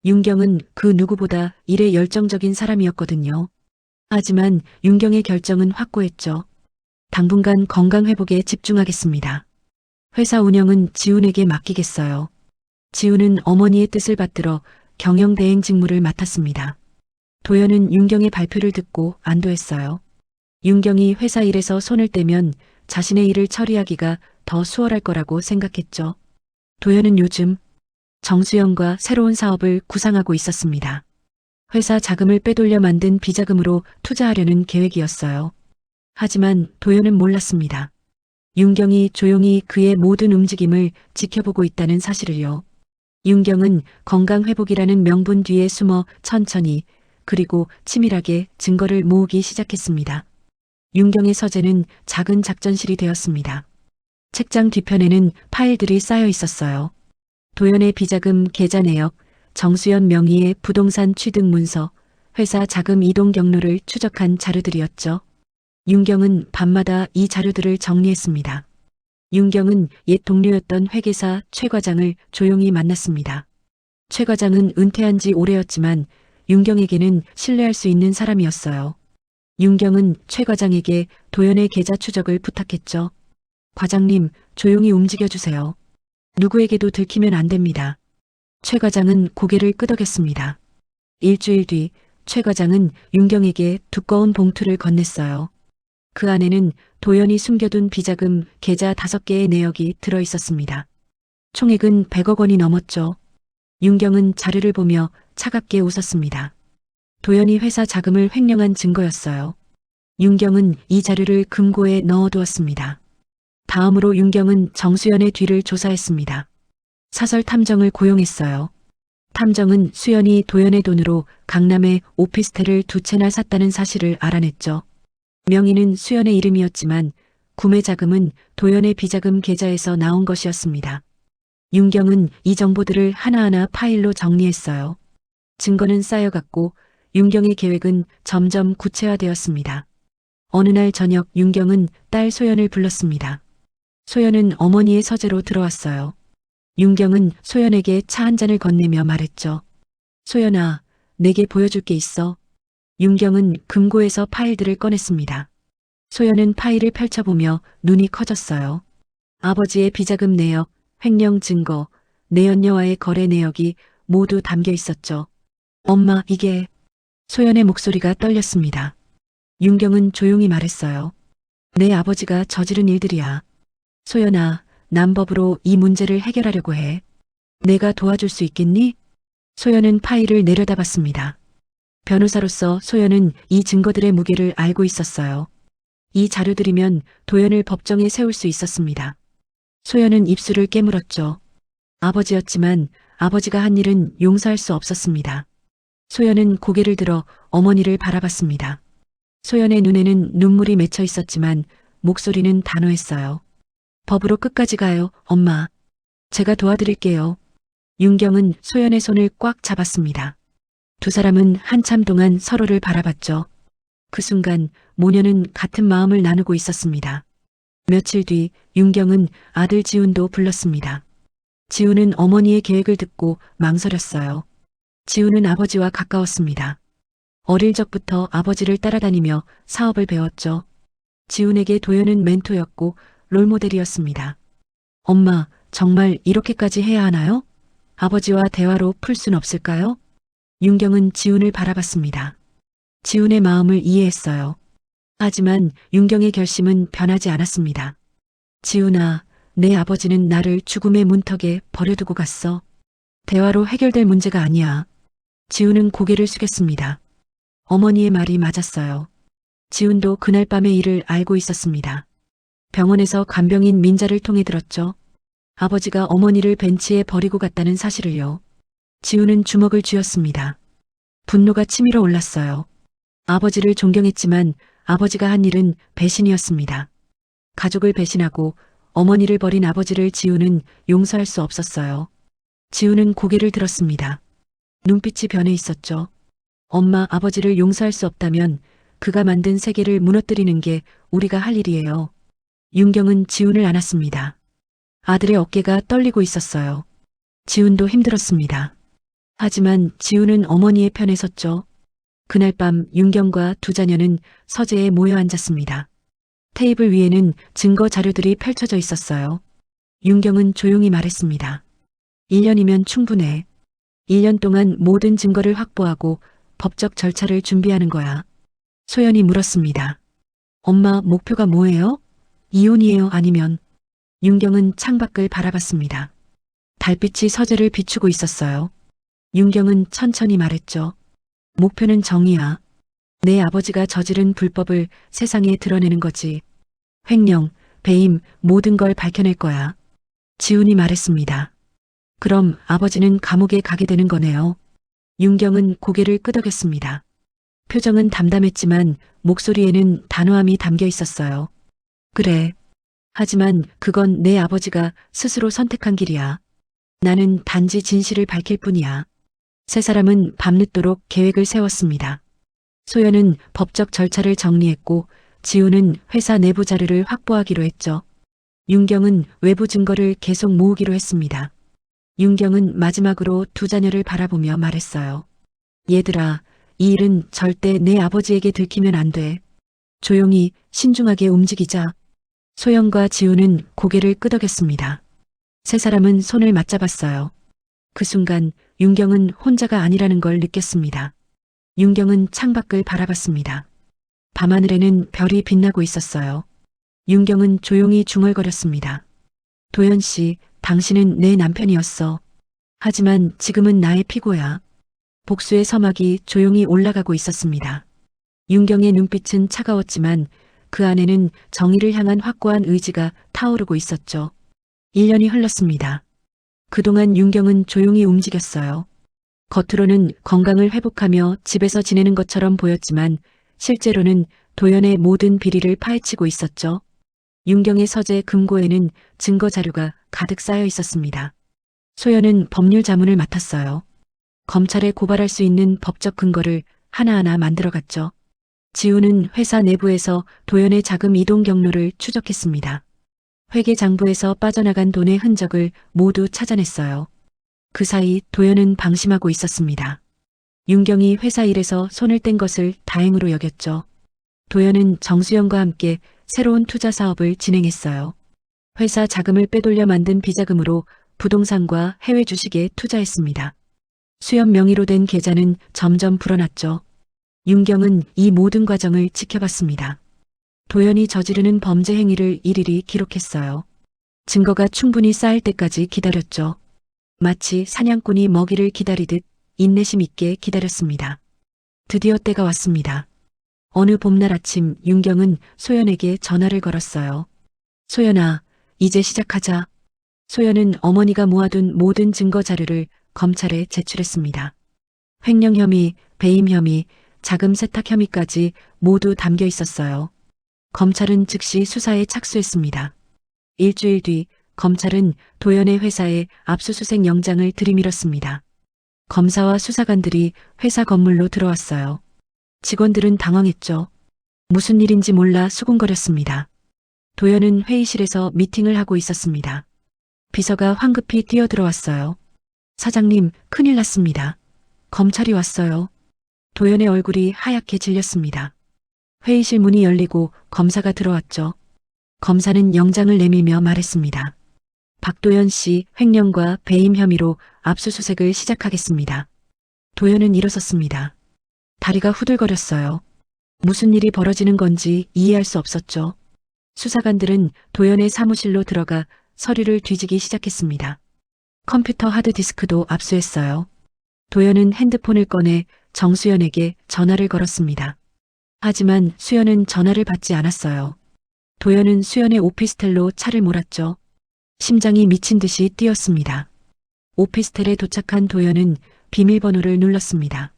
윤경은 그 누구보다 일에 열정적인 사람이었거든요. 하지만 윤경의 결정은 확고했죠. 당분간 건강 회복에 집중하겠습니다. 회사 운영은 지훈에게 맡기겠어요. 지훈은 어머니의 뜻을 받들어 경영 대행 직무를 맡았습니다. 도연은 윤경의 발표를 듣고 안도했어요. 윤경이 회사 일에서 손을 떼면 자신의 일을 처리하기가 더 수월할 거라고 생각했죠. 도연은 요즘 정수영과 새로운 사업을 구상하고 있었습니다. 회사 자금을 빼돌려 만든 비자금으로 투자하려는 계획이었어요. 하지만 도연은 몰랐습니다. 윤경이 조용히 그의 모든 움직임을 지켜보고 있다는 사실을요. 윤경은 건강회복이라는 명분 뒤에 숨어 천천히 그리고 치밀하게 증거를 모으기 시작했습니다. 윤경의 서재는 작은 작전실이 되었습니다. 책장 뒤편에는 파일들이 쌓여 있었어요. 도연의 비자금 계좌 내역, 정수연 명의의 부동산 취득 문서, 회사 자금 이동 경로를 추적한 자료들이었죠. 윤경은 밤마다 이 자료들을 정리했습니다. 윤경은 옛 동료였던 회계사 최 과장을 조용히 만났습니다. 최 과장은 은퇴한 지 오래였지만 윤경에게는 신뢰할 수 있는 사람이었어요. 윤경은 최 과장에게 도연의 계좌 추적을 부탁했죠. 과장님, 조용히 움직여주세요. 누구에게도 들키면 안 됩니다. 최 과장은 고개를 끄덕였습니다. 일주일 뒤 최 과장은 윤경에게 두꺼운 봉투를 건넸어요. 그 안에는 도연이 숨겨둔 비자금 계좌 5개의 내역이 들어 있었습니다. 총액은 100억 원이 넘었죠. 윤경은 자료를 보며 차갑게 웃었습니다. 도연이 회사 자금을 횡령한 증거였어요. 윤경은 이 자료를 금고에 넣어두었습니다. 다음으로 윤경은 정수연의 뒤를 조사했습니다. 사설 탐정을 고용했어요. 탐정은 수연이 도연의 돈으로 강남에 오피스텔을 2채나 샀다는 사실을 알아냈죠. 명의는 수연의 이름이었지만 구매 자금은 도연의 비자금 계좌에서 나온 것이었습니다. 윤경은 이 정보들을 하나하나 파일로 정리했어요. 증거는 쌓여갔고 윤경의 계획은 점점 구체화되었습니다. 어느 날 저녁 윤경은 딸 소연을 불렀습니다. 소연은 어머니의 서재로 들어왔어요. 윤경은 소연에게 차 한 잔을 건네며 말했죠. 소연아, 내게 보여줄 게 있어. 윤경은 금고에서 파일들을 꺼냈습니다. 소연은 파일을 펼쳐보며 눈이 커졌어요. 아버지의 비자금 내역, 횡령 증거, 내연녀와의 거래 내역이 모두 담겨 있었죠. 엄마, 이게... 소연의 목소리가 떨렸습니다. 윤경은 조용히 말했어요. 내 아버지가 저지른 일들이야. 소연아, 난 법으로 이 문제를 해결하려고 해. 내가 도와줄 수 있겠니? 소연은 파일을 내려다봤습니다. 변호사로서 소연은 이 증거들의 무게를 알고 있었어요. 이 자료들이면 도연을 법정에 세울 수 있었습니다. 소연은 입술을 깨물었죠. 아버지였지만 아버지가 한 일은 용서할 수 없었습니다. 소연은 고개를 들어 어머니를 바라봤습니다. 소연의 눈에는 눈물이 맺혀 있었지만 목소리는 단호했어요. 법으로 끝까지 가요, 엄마. 제가 도와드릴게요. 윤경은 소연의 손을 꽉 잡았습니다. 두 사람은 한참 동안 서로를 바라봤죠. 그 순간 모녀는 같은 마음을 나누고 있었습니다. 며칠 뒤 윤경은 아들 지훈도 불렀습니다. 지훈은 어머니의 계획을 듣고 망설였어요. 지훈은 아버지와 가까웠습니다. 어릴 적부터 아버지를 따라다니며 사업을 배웠죠. 지훈에게 도연은 멘토였고 롤모델이었습니다. 엄마, 정말 이렇게까지 해야 하나요? 아버지와 대화로 풀 순 없을까요? 윤경은 지훈을 바라봤습니다. 지훈의 마음을 이해했어요. 하지만 윤경의 결심은 변하지 않았습니다. 지훈아, 내 아버지는 나를 죽음의 문턱에 버려두고 갔어. 대화로 해결될 문제가 아니야. 지훈은 고개를 숙였습니다. 어머니의 말이 맞았어요. 지훈도 그날 밤의 일을 알고 있었습니다. 병원에서 간병인 민자를 통해 들었죠. 아버지가 어머니를 벤치에 버리고 갔다는 사실을요. 지훈은 주먹을 쥐었습니다. 분노가 치밀어 올랐어요. 아버지를 존경했지만 아버지가 한 일은 배신이었습니다. 가족을 배신하고 어머니를 버린 아버지를 지훈은 용서할 수 없었어요. 지훈은 고개를 들었습니다. 눈빛이 변해 있었죠. 엄마, 아버지를 용서할 수 없다면 그가 만든 세계를 무너뜨리는 게 우리가 할 일이에요. 윤경은 지훈을 안았습니다. 아들의 어깨가 떨리고 있었어요. 지훈도 힘들었습니다. 하지만 지훈은 어머니의 편에 섰죠. 그날 밤 윤경과 두 자녀는 서재에 모여 앉았습니다. 테이블 위에는 증거 자료들이 펼쳐져 있었어요. 윤경은 조용히 말했습니다. 1년이면 충분해. 1년 동안 모든 증거를 확보하고 법적 절차를 준비하는 거야. 소연이 물었습니다. 엄마, 목표가 뭐예요? 이혼이에요, 아니면? 윤경은 창밖을 바라봤습니다. 달빛이 서재를 비추고 있었어요. 윤경은 천천히 말했죠. 목표는 정의야. 내 아버지가 저지른 불법을 세상에 드러내는 거지. 횡령, 배임, 모든 걸 밝혀낼 거야. 지훈이 말했습니다. 그럼 아버지는 감옥에 가게 되는 거네요. 윤경은 고개를 끄덕였습니다. 표정은 담담했지만 목소리에는 단호함이 담겨 있었어요. 그래. 하지만 그건 내 아버지가 스스로 선택한 길이야. 나는 단지 진실을 밝힐 뿐이야. 세 사람은 밤늦도록 계획을 세웠습니다. 소연은 법적 절차를 정리했고 지훈은 회사 내부 자료를 확보하기로 했죠. 윤경은 외부 증거를 계속 모으기로 했습니다. 윤경은 마지막으로 두 자녀를 바라보며 말했어요. 얘들아, 이 일은 절대 내 아버지에게 들키면 안 돼. 조용히 신중하게 움직이자. 소연과 지훈은 고개를 끄덕였습니다. 세 사람은 손을 맞잡았어요. 그 순간 윤경은 혼자가 아니라는 걸 느꼈습니다. 윤경은 창밖을 바라봤습니다. 밤하늘에는 별이 빛나고 있었어요. 윤경은 조용히 중얼거렸습니다. 도연 씨, 당신은 내 남편이었어. 하지만 지금은 나의 피고야. 복수의 서막이 조용히 올라가고 있었습니다. 윤경의 눈빛은 차가웠지만 그 안에는 정의를 향한 확고한 의지가 타오르고 있었죠. 1년이 흘렀습니다. 그동안 윤경은 조용히 움직였어요. 겉으로는 건강을 회복하며 집에서 지내는 것처럼 보였지만 실제로는 도연의 모든 비리를 파헤치고 있었죠. 윤경의 서재 금고에는 증거 자료가 가득 쌓여 있었습니다. 소연은 법률 자문을 맡았어요. 검찰에 고발할 수 있는 법적 근거를 하나하나 만들어갔죠. 지훈은 회사 내부에서 도연의 자금 이동 경로를 추적했습니다. 회계장부에서 빠져나간 돈의 흔적을 모두 찾아냈어요. 그 사이 도연은 방심하고 있었습니다. 윤경이 회사 일에서 손을 뗀 것을 다행으로 여겼죠. 도연은 정수영과 함께 새로운 투자 사업을 진행했어요. 회사 자금을 빼돌려 만든 비자금으로 부동산과 해외 주식에 투자했습니다. 수연 명의로 된 계좌는 점점 불어났죠. 윤경은 이 모든 과정을 지켜봤습니다. 도연이 저지르는 범죄 행위를 일일이 기록했어요. 증거가 충분히 쌓일 때까지 기다렸죠. 마치 사냥꾼이 먹이를 기다리듯 인내심 있게 기다렸습니다. 드디어 때가 왔습니다. 어느 봄날 아침 윤경은 소연에게 전화를 걸었어요. 소연아, 이제 시작하자. 소연은 어머니가 모아둔 모든 증거 자료를 검찰에 제출했습니다. 횡령 혐의, 배임 혐의, 자금 세탁 혐의까지 모두 담겨 있었어요. 검찰은 즉시 수사에 착수했습니다. 일주일 뒤 검찰은 도연의 회사에 압수수색 영장을 들이밀었습니다. 검사와 수사관들이 회사 건물로 들어왔어요. 직원들은 당황했죠. 무슨 일인지 몰라 수군거렸습니다. 도연은 회의실에서 미팅을 하고 있었습니다. 비서가 황급히 뛰어들어왔어요. 사장님, 큰일 났습니다. 검찰이 왔어요. 도연의 얼굴이 하얗게 질렸습니다. 회의실 문이 열리고 검사가 들어왔죠. 검사는 영장을 내밀며 말했습니다. 박도연 씨 횡령과 배임 혐의로 압수수색을 시작하겠습니다. 도연은 일어섰습니다. 다리가 후들거렸어요. 무슨 일이 벌어지는 건지 이해할 수 없었죠. 수사관들은 도연의 사무실로 들어가 서류를 뒤지기 시작했습니다. 컴퓨터 하드디스크도 압수했어요. 도연은 핸드폰을 꺼내 정수연에게 전화를 걸었습니다. 하지만 수연은 전화를 받지 않았어요. 도연은 수연의 오피스텔로 차를 몰았죠. 심장이 미친 듯이 뛰었습니다. 오피스텔에 도착한 도연은 비밀번호를 눌렀습니다.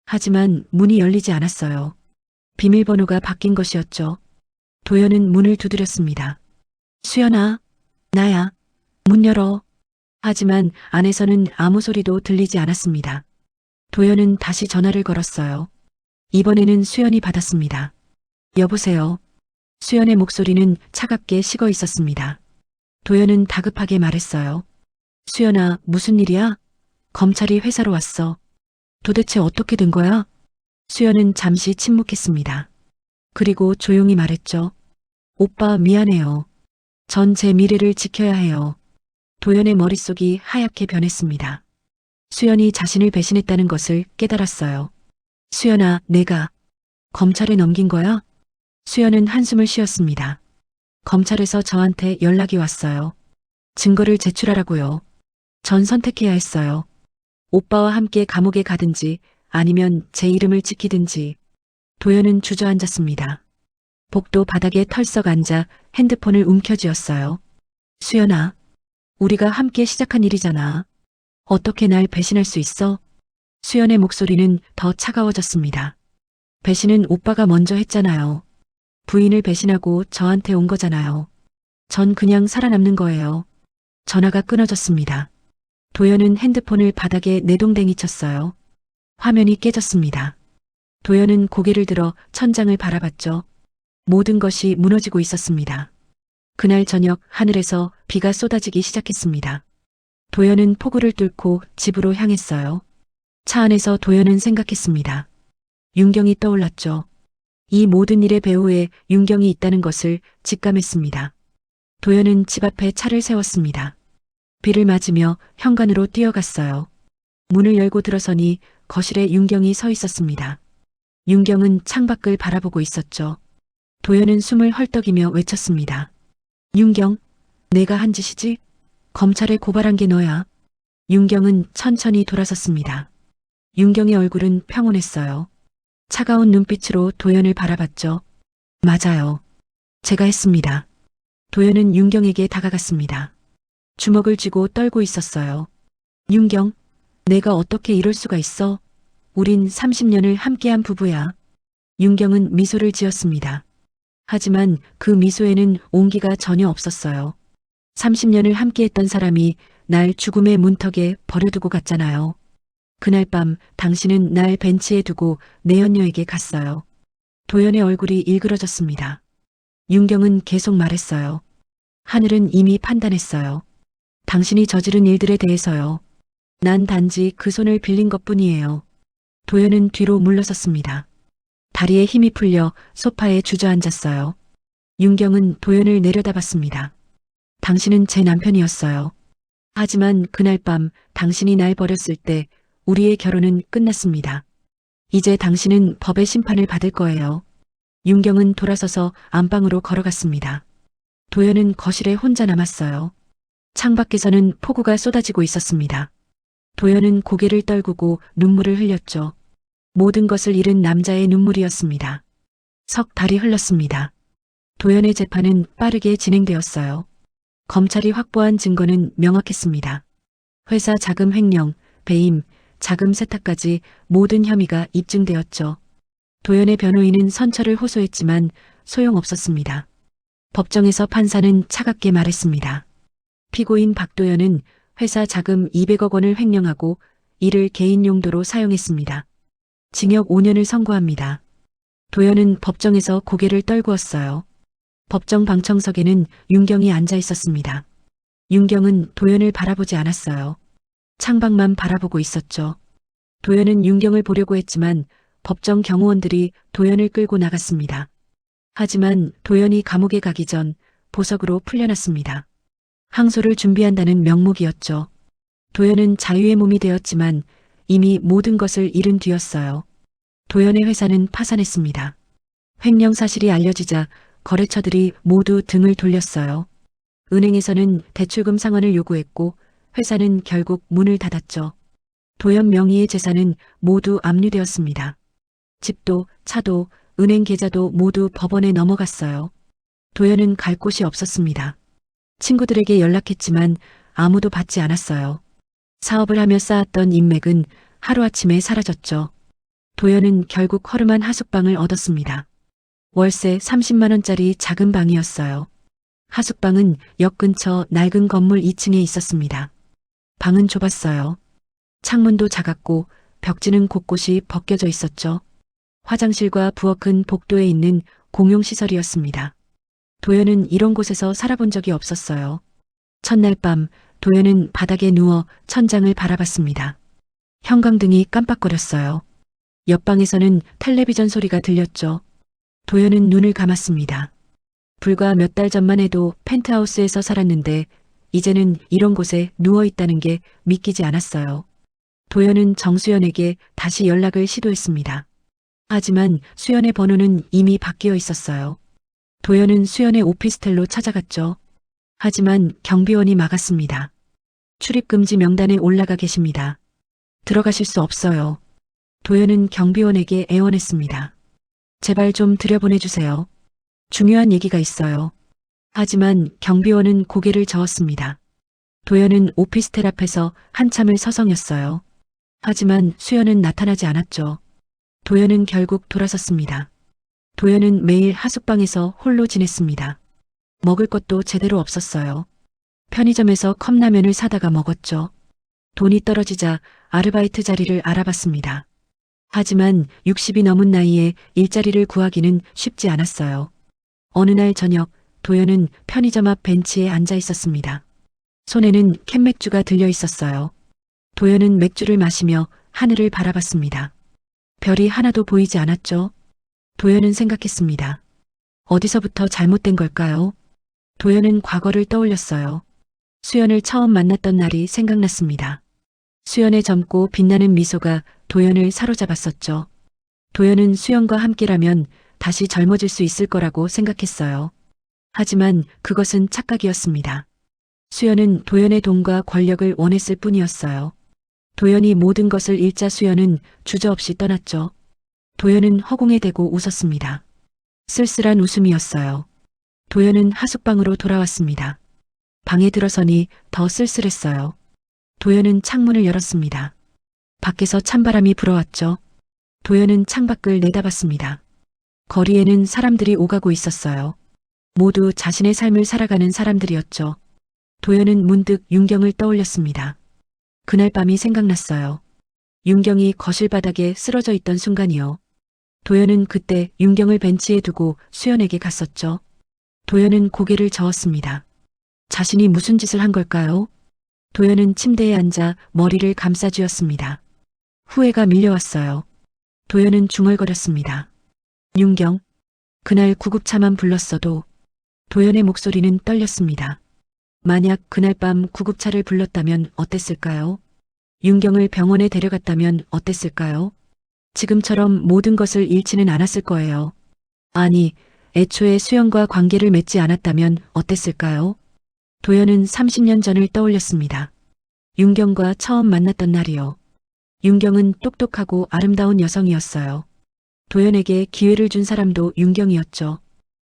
하지만 문이 열리지 않았어요. 비밀번호가 바뀐 것이었죠. 도연은 문을 두드렸습니다. 수연아, 나야. 문 열어. 하지만 안에서는 아무 소리도 들리지 않았습니다. 도연은 다시 전화를 걸었어요. 이번에는 수연이 받았습니다. 여보세요. 수연의 목소리는 차갑게 식어 있었습니다. 도연은 다급하게 말했어요. 수연아, 무슨 일이야? 검찰이 회사로 왔어. 도대체 어떻게 된 거야? 수연은 잠시 침묵했습니다. 그리고 조용히 말했죠. 오빠 미안해요. 전 제 미래를 지켜야 해요. 도연의 머릿속이 하얗게 변했습니다. 수연이 자신을 배신했다는 것을 깨달았어요. 수연아, 내가 검찰에 넘긴 거야? 수연은 한숨을 쉬었습니다. 검찰에서 저한테 연락이 왔어요. 증거를 제출하라고요. 전 선택해야 했어요. 오빠와 함께 감옥에 가든지 아니면 제 이름을 지키든지. 도연은 주저앉았습니다. 복도 바닥에 털썩 앉아 핸드폰을 움켜쥐었어요. 수연아, 우리가 함께 시작한 일이잖아. 어떻게 날 배신할 수 있어? 수연의 목소리는 더 차가워졌습니다. 배신은 오빠가 먼저 했잖아요. 부인을 배신하고 저한테 온 거잖아요. 전 그냥 살아남는 거예요. 전화가 끊어졌습니다. 도연은 핸드폰을 바닥에 내동댕이 쳤어요. 화면이 깨졌습니다. 도연은 고개를 들어 천장을 바라봤죠. 모든 것이 무너지고 있었습니다. 그날 저녁 하늘에서 비가 쏟아지기 시작했습니다. 도연은 폭우를 뚫고 집으로 향했어요. 차 안에서 도연은 생각했습니다. 윤경이 떠올랐죠. 이 모든 일의 배후에 윤경이 있다는 것을 직감했습니다. 도연은 집 앞에 차를 세웠습니다. 비를 맞으며 현관으로 뛰어갔어요. 문을 열고 들어서니 거실에 윤경이 서 있었습니다. 윤경은 창밖을 바라보고 있었죠. 도연은 숨을 헐떡이며 외쳤습니다. 윤경, 내가 한 짓이지? 검찰에 고발한 게 너야. 윤경은 천천히 돌아섰습니다. 윤경의 얼굴은 평온했어요. 차가운 눈빛으로 도연을 바라봤죠. 맞아요. 제가 했습니다. 도연은 윤경에게 다가갔습니다. 주먹을 쥐고 떨고 있었어요. 윤경, 내가 어떻게 이럴 수가 있어? 우린 30년을 함께한 부부야. 윤경은 미소를 지었습니다. 하지만 그 미소에는 온기가 전혀 없었어요. 30년을 함께했던 사람이 날 죽음의 문턱에 버려두고 갔잖아요. 그날 밤 당신은 날 벤치에 두고 내연녀에게 갔어요. 도연의 얼굴이 일그러졌습니다. 윤경은 계속 말했어요. 하늘은 이미 판단했어요. 당신이 저지른 일들에 대해서요. 난 단지 그 손을 빌린 것뿐이에요. 도연은 뒤로 물러섰습니다. 다리에 힘이 풀려 소파에 주저앉았어요. 윤경은 도연을 내려다봤습니다. 당신은 제 남편이었어요. 하지만 그날 밤 당신이 날 버렸을 때 우리의 결혼은 끝났습니다. 이제 당신은 법의 심판을 받을 거예요. 윤경은 돌아서서 안방으로 걸어갔습니다. 도연은 거실에 혼자 남았어요. 창밖에서는 폭우가 쏟아지고 있었습니다. 도연은 고개를 떨구고 눈물을 흘렸죠. 모든 것을 잃은 남자의 눈물이었습니다. 석 달이 흘렀습니다. 도연의 재판은 빠르게 진행되었어요. 검찰이 확보한 증거는 명확했습니다. 회사 자금 횡령, 배임, 자금 세탁까지 모든 혐의가 입증되었죠. 도연의 변호인은 선처를 호소했지만 소용없었습니다. 법정에서 판사는 차갑게 말했습니다. 피고인 박도연은 회사 자금 200억 원을 횡령하고 이를 개인 용도로 사용했습니다. 징역 5년을 선고합니다. 도연은 법정에서 고개를 떨구었어요. 법정 방청석에는 윤경이 앉아 있었습니다. 윤경은 도연을 바라보지 않았어요. 창밖만 바라보고 있었죠. 도연은 윤경을 보려고 했지만 법정 경호원들이 도연을 끌고 나갔습니다. 하지만 도연이 감옥에 가기 전 보석으로 풀려났습니다. 항소를 준비한다는 명목이었죠. 도연은 자유의 몸이 되었지만 이미 모든 것을 잃은 뒤였어요. 도연의 회사는 파산했습니다. 횡령 사실이 알려지자 거래처들이 모두 등을 돌렸어요. 은행에서는 대출금 상환을 요구했고 회사는 결국 문을 닫았죠. 도연 명의의 재산은 모두 압류되었습니다. 집도, 차도, 은행 계좌도 모두 법원에 넘어갔어요. 도연은 갈 곳이 없었습니다. 친구들에게 연락했지만 아무도 받지 않았어요. 사업을 하며 쌓았던 인맥은 하루아침에 사라졌죠. 도연은 결국 허름한 하숙방을 얻었습니다. 월세 30만 원짜리 작은 방이었어요. 하숙방은 역 근처 낡은 건물 2층에 있었습니다. 방은 좁았어요. 창문도 작았고 벽지는 곳곳이 벗겨져 있었죠. 화장실과 부엌은 복도에 있는 공용시설이었습니다. 도연은 이런 곳에서 살아본 적이 없었어요. 첫날 밤 도연은 바닥에 누워 천장을 바라봤습니다. 형광등이 깜빡거렸어요. 옆방에서는 텔레비전 소리가 들렸죠. 도연은 눈을 감았습니다. 불과 몇 달 전만 해도 펜트하우스에서 살았는데 이제는 이런 곳에 누워 있다는 게 믿기지 않았어요. 도연은 정수연에게 다시 연락을 시도했습니다. 하지만 수연의 번호는 이미 바뀌어 있었어요. 도연은 수연의 오피스텔로 찾아갔죠. 하지만 경비원이 막았습니다. 출입금지 명단에 올라가 계십니다. 들어가실 수 없어요. 도연은 경비원에게 애원했습니다. 제발 좀 들여보내주세요. 중요한 얘기가 있어요. 하지만 경비원은 고개를 저었습니다. 도연은 오피스텔 앞에서 한참을 서성였어요. 하지만 수연은 나타나지 않았죠. 도연은 결국 돌아섰습니다. 도연은 매일 하숙방에서 홀로 지냈습니다. 먹을 것도 제대로 없었어요. 편의점에서 컵라면을 사다가 먹었죠. 돈이 떨어지자 아르바이트 자리를 알아봤습니다. 하지만 60이 넘은 나이에 일자리를 구하기는 쉽지 않았어요. 어느 날 저녁 도연은 편의점 앞 벤치에 앉아 있었습니다. 손에는 캔맥주가 들려 있었어요. 도연은 맥주를 마시며 하늘을 바라봤습니다. 별이 하나도 보이지 않았죠. 도연은 생각했습니다. 어디서부터 잘못된 걸까요? 도연은 과거를 떠올렸어요. 수연을 처음 만났던 날이 생각났습니다. 수연의 젊고 빛나는 미소가 도연을 사로잡았었죠. 도연은 수연과 함께라면 다시 젊어질 수 있을 거라고 생각했어요. 하지만 그것은 착각이었습니다. 수연은 도연의 돈과 권력을 원했을 뿐이었어요. 도연이 모든 것을 잃자 수연은 주저없이 떠났죠. 도연은 허공에 대고 웃었습니다. 쓸쓸한 웃음이었어요. 도연은 하숙방으로 돌아왔습니다. 방에 들어서니 더 쓸쓸했어요. 도연은 창문을 열었습니다. 밖에서 찬바람이 불어왔죠. 도연은 창밖을 내다봤습니다. 거리에는 사람들이 오가고 있었어요. 모두 자신의 삶을 살아가는 사람들이었죠. 도연은 문득 윤경을 떠올렸습니다. 그날 밤이 생각났어요. 윤경이 거실 바닥에 쓰러져 있던 순간이요. 도연은 그때 윤경을 벤치에 두고 수연에게 갔었죠. 도연은 고개를 저었습니다. 자신이 무슨 짓을 한 걸까요? 도연은 침대에 앉아 머리를 감싸쥐었습니다. 후회가 밀려왔어요. 도연은 중얼거렸습니다. 윤경. 그날 구급차만 불렀어도 도연의 목소리는 떨렸습니다. 만약 그날 밤 구급차를 불렀다면 어땠을까요? 윤경을 병원에 데려갔다면 어땠을까요? 지금처럼 모든 것을 잃지는 않았을 거예요. 아니, 애초에 수연과 관계를 맺지 않았다면 어땠을까요? 도연은 30년 전을 떠올렸습니다. 윤경과 처음 만났던 날이요. 윤경은 똑똑하고 아름다운 여성이었어요. 도연에게 기회를 준 사람도 윤경이었죠.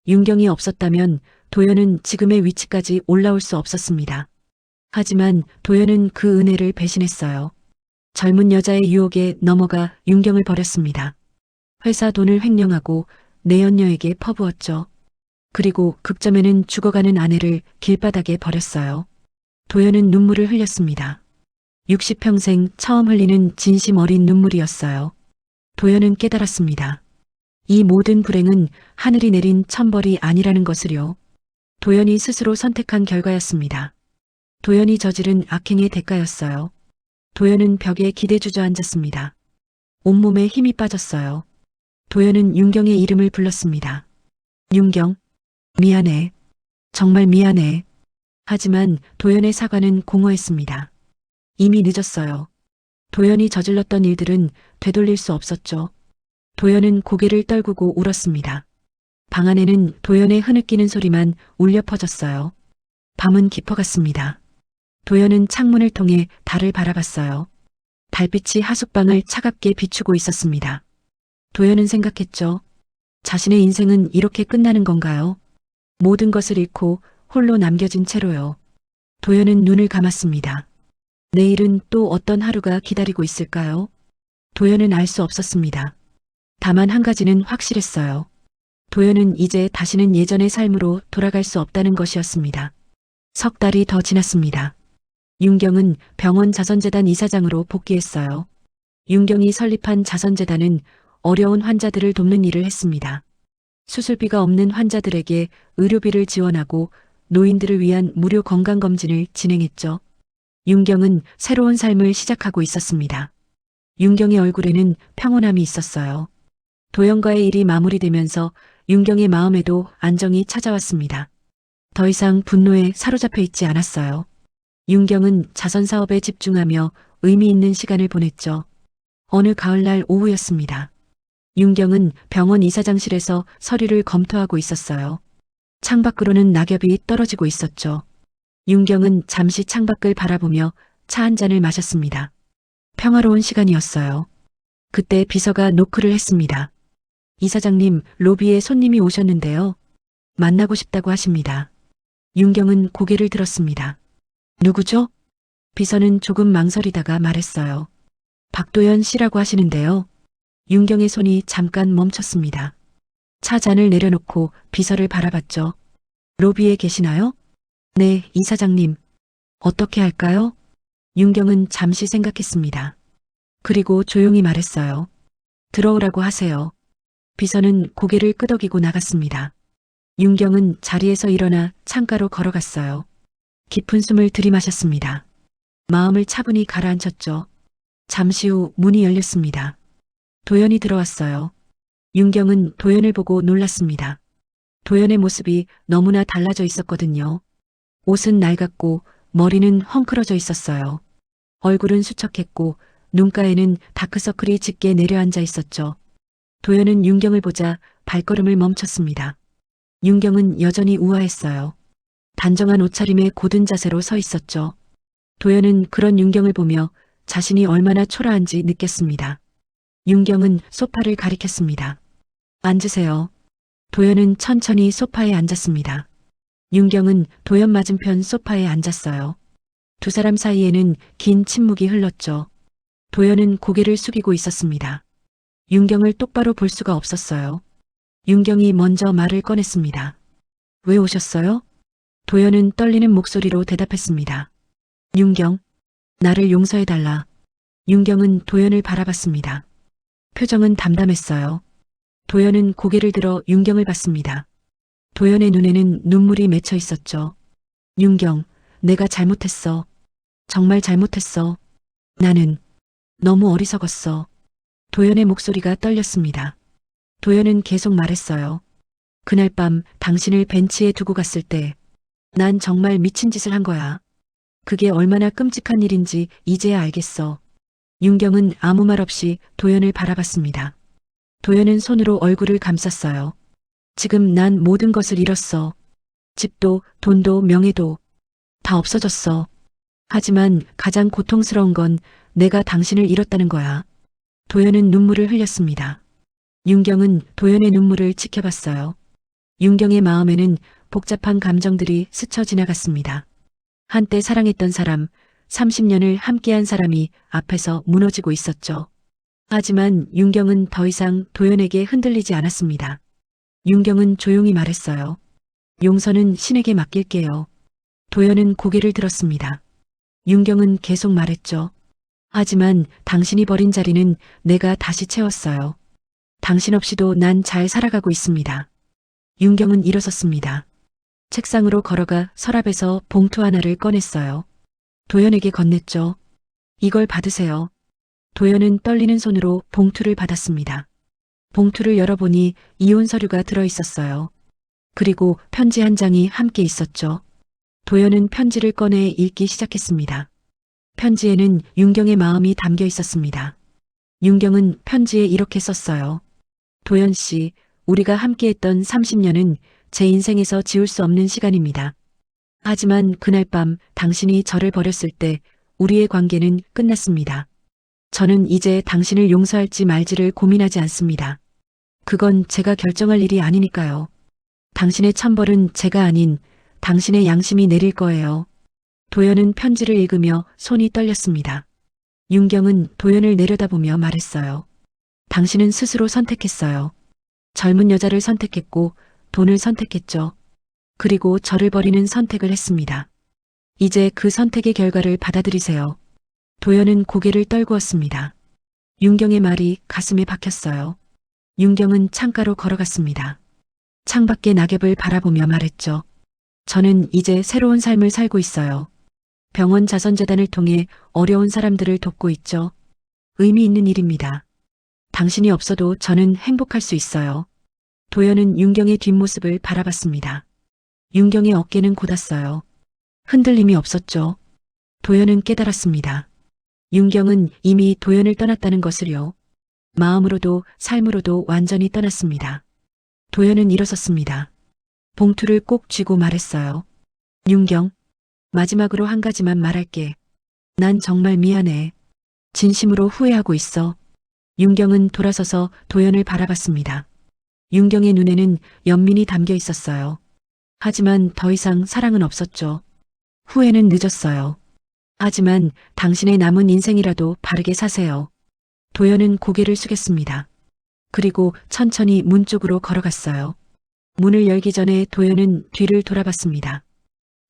윤경이 없었다면 도연은 지금의 위치까지 올라올 수 없었습니다. 하지만 도연은 그 은혜를 배신했어요. 젊은 여자의 유혹에 넘어가 윤경을 버렸습니다. 회사 돈을 횡령하고 내연녀에게 퍼부었죠. 그리고 극점에는 죽어가는 아내를 길바닥에 버렸어요. 도연은 눈물을 흘렸습니다. 60평생 처음 흘리는 진심 어린 눈물이었어요. 도연은 깨달았습니다. 이 모든 불행은 하늘이 내린 천벌이 아니라는 것을요. 도연이 스스로 선택한 결과였습니다. 도연이 저지른 악행의 대가였어요. 도연은 벽에 기대 주저앉았습니다. 온몸에 힘이 빠졌어요. 도연은 윤경의 이름을 불렀습니다. 윤경, 미안해. 정말 미안해. 하지만 도연의 사과는 공허했습니다. 이미 늦었어요. 도연이 저질렀던 일들은 되돌릴 수 없었죠. 도연은 고개를 떨구고 울었습니다. 방 안에는 도연의 흐느끼는 소리만 울려 퍼졌어요. 밤은 깊어갔습니다. 도연은 창문을 통해 달을 바라봤어요. 달빛이 하숙방을 차갑게 비추고 있었습니다. 도연은 생각했죠. 자신의 인생은 이렇게 끝나는 건가요? 모든 것을 잃고 홀로 남겨진 채로요. 도연은 눈을 감았습니다. 내일은 또 어떤 하루가 기다리고 있을까요? 도연은 알 수 없었습니다. 다만 한 가지는 확실했어요. 도연은 이제 다시는 예전의 삶으로 돌아갈 수 없다는 것이었습니다. 석 달이 더 지났습니다. 윤경은 병원 자선재단 이사장으로 복귀했어요. 윤경이 설립한 자선재단은 어려운 환자들을 돕는 일을 했습니다. 수술비가 없는 환자들에게 의료비를 지원하고 노인들을 위한 무료 건강검진을 진행했죠. 윤경은 새로운 삶을 시작하고 있었습니다. 윤경의 얼굴에는 평온함이 있었어요. 도연과의 일이 마무리되면서 윤경의 마음에도 안정이 찾아왔습니다. 더 이상 분노에 사로잡혀 있지 않았어요. 윤경은 자선 사업에 집중하며 의미 있는 시간을 보냈죠. 어느 가을날 오후였습니다. 윤경은 병원 이사장실에서 서류를 검토하고 있었어요. 창밖으로는 낙엽이 떨어지고 있었죠. 윤경은 잠시 창밖을 바라보며 차 한 잔을 마셨습니다. 평화로운 시간이었어요. 그때 비서가 노크를 했습니다. 이사장님, 로비에 손님이 오셨는데요. 만나고 싶다고 하십니다. 윤경은 고개를 들었습니다. 누구죠? 비서는 조금 망설이다가 말했어요. 박도연 씨라고 하시는데요. 윤경의 손이 잠깐 멈췄습니다. 차 잔을 내려놓고 비서를 바라봤죠. 로비에 계시나요? 네, 이사장님. 어떻게 할까요? 윤경은 잠시 생각했습니다. 그리고 조용히 말했어요. 들어오라고 하세요. 비서는 고개를 끄덕이고 나갔습니다. 윤경은 자리에서 일어나 창가로 걸어갔어요. 깊은 숨을 들이마셨습니다. 마음을 차분히 가라앉혔죠. 잠시 후 문이 열렸습니다. 도연이 들어왔어요. 윤경은 도연을 보고 놀랐습니다. 도연의 모습이 너무나 달라져 있었거든요. 옷은 낡았고 머리는 헝클어져 있었어요. 얼굴은 수척했고 눈가에는 다크서클이 짙게 내려앉아 있었죠. 도연은 윤경을 보자 발걸음을 멈췄습니다. 윤경은 여전히 우아했어요. 단정한 옷차림에 고든 자세로 서 있었죠. 도연은 그런 윤경을 보며 자신이 얼마나 초라한지 느꼈습니다. 윤경은 소파를 가리켰습니다. 앉으세요. 도연은 천천히 소파에 앉았습니다. 윤경은 도연 맞은편 소파에 앉았어요. 두 사람 사이에는 긴 침묵이 흘렀죠. 도연은 고개를 숙이고 있었습니다. 윤경을 똑바로 볼 수가 없었어요. 윤경이 먼저 말을 꺼냈습니다. 왜 오셨어요? 도연은 떨리는 목소리로 대답했습니다. 윤경, 나를 용서해달라. 윤경은 도연을 바라봤습니다. 표정은 담담했어요. 도연은 고개를 들어 윤경을 봤습니다. 도연의 눈에는 눈물이 맺혀 있었죠. 윤경, 내가 잘못했어. 정말 잘못했어. 나는 너무 어리석었어. 도연의 목소리가 떨렸습니다. 도연은 계속 말했어요. 그날 밤 당신을 벤치에 두고 갔을 때 난 정말 미친 짓을 한 거야. 그게 얼마나 끔찍한 일인지 이제야 알겠어. 윤경은 아무 말 없이 도연을 바라봤습니다. 도연은 손으로 얼굴을 감쌌어요. 지금 난 모든 것을 잃었어. 집도, 돈도, 명예도 다 없어졌어. 하지만 가장 고통스러운 건 내가 당신을 잃었다는 거야. 도연은 눈물을 흘렸습니다. 윤경은 도연의 눈물을 지켜봤어요. 윤경의 마음에는 복잡한 감정들이 스쳐 지나갔습니다. 한때 사랑했던 사람, 30년을 함께한 사람이 앞에서 무너지고 있었죠. 하지만 윤경은 더 이상 도연에게 흔들리지 않았습니다. 윤경은 조용히 말했어요. 용서는 신에게 맡길게요. 도연은 고개를 들었습니다. 윤경은 계속 말했죠. 하지만 당신이 버린 자리는 내가 다시 채웠어요. 당신 없이도 난 잘 살아가고 있습니다. 윤경은 일어섰습니다. 책상으로 걸어가 서랍에서 봉투 하나를 꺼냈어요. 도연에게 건넸죠. 이걸 받으세요. 도연은 떨리는 손으로 봉투를 받았습니다. 봉투를 열어보니 이혼 서류가 들어 있었어요. 그리고 편지 한 장이 함께 있었죠. 도연은 편지를 꺼내 읽기 시작했습니다. 편지에는 윤경의 마음이 담겨 있었습니다. 윤경은 편지에 이렇게 썼어요. 도연 씨, 우리가 함께했던 30년은 제 인생에서 지울 수 없는 시간입니다. 하지만 그날 밤 당신이 저를 버렸을 때 우리의 관계는 끝났습니다. 저는 이제 당신을 용서할지 말지를 고민하지 않습니다. 그건 제가 결정할 일이 아니니까요. 당신의 천벌은 제가 아닌 당신의 양심이 내릴 거예요. 도연은 편지를 읽으며 손이 떨렸습니다. 윤경은 도연을 내려다보며 말했어요. 당신은 스스로 선택했어요. 젊은 여자를 선택했고 돈을 선택했죠. 그리고 저를 버리는 선택을 했습니다. 이제 그 선택의 결과를 받아들이세요. 도연은 고개를 떨구었습니다. 윤경의 말이 가슴에 박혔어요. 윤경은 창가로 걸어갔습니다. 창밖의 낙엽을 바라보며 말했죠. 저는 이제 새로운 삶을 살고 있어요. 병원 자선재단을 통해 어려운 사람들을 돕고 있죠. 의미 있는 일입니다. 당신이 없어도 저는 행복할 수 있어요. 도연은 윤경의 뒷모습을 바라봤습니다. 윤경의 어깨는 곧았어요. 흔들림이 없었죠. 도연은 깨달았습니다. 윤경은 이미 도연을 떠났다는 것을요. 마음으로도 삶으로도 완전히 떠났습니다. 도연은 일어섰습니다. 봉투를 꼭 쥐고 말했어요. 윤경, 마지막으로 한 가지만 말할게. 난 정말 미안해. 진심으로 후회하고 있어. 윤경은 돌아서서 도연을 바라봤습니다. 윤경의 눈에는 연민이 담겨 있었어요. 하지만 더 이상 사랑은 없었죠. 후회는 늦었어요. 하지만 당신의 남은 인생이라도 바르게 사세요. 도연은 고개를 숙였습니다. 그리고 천천히 문 쪽으로 걸어갔어요. 문을 열기 전에 도연은 뒤를 돌아봤습니다.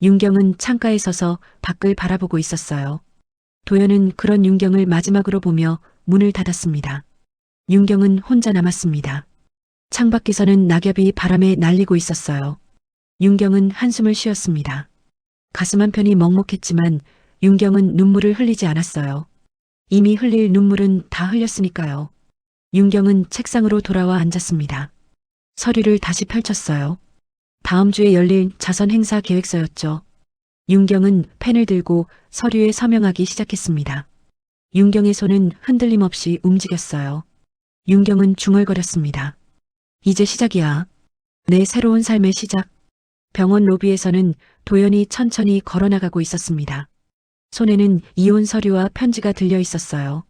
윤경은 창가에 서서 밖을 바라보고 있었어요. 도연은 그런 윤경을 마지막으로 보며 문을 닫았습니다. 윤경은 혼자 남았습니다. 창밖에서는 낙엽이 바람에 날리고 있었어요. 윤경은 한숨을 쉬었습니다. 가슴 한편이 먹먹했지만 윤경은 눈물을 흘리지 않았어요. 이미 흘릴 눈물은 다 흘렸으니까요. 윤경은 책상으로 돌아와 앉았습니다. 서류를 다시 펼쳤어요. 다음 주에 열릴 자선 행사 계획서였죠. 윤경은 펜을 들고 서류에 서명하기 시작했습니다. 윤경의 손은 흔들림 없이 움직였어요. 윤경은 중얼거렸습니다. 이제 시작이야. 내 새로운 삶의 시작. 병원 로비에서는 도연이 천천히 걸어나가고 있었습니다. 손에는 이혼 서류와 편지가 들려 있었어요.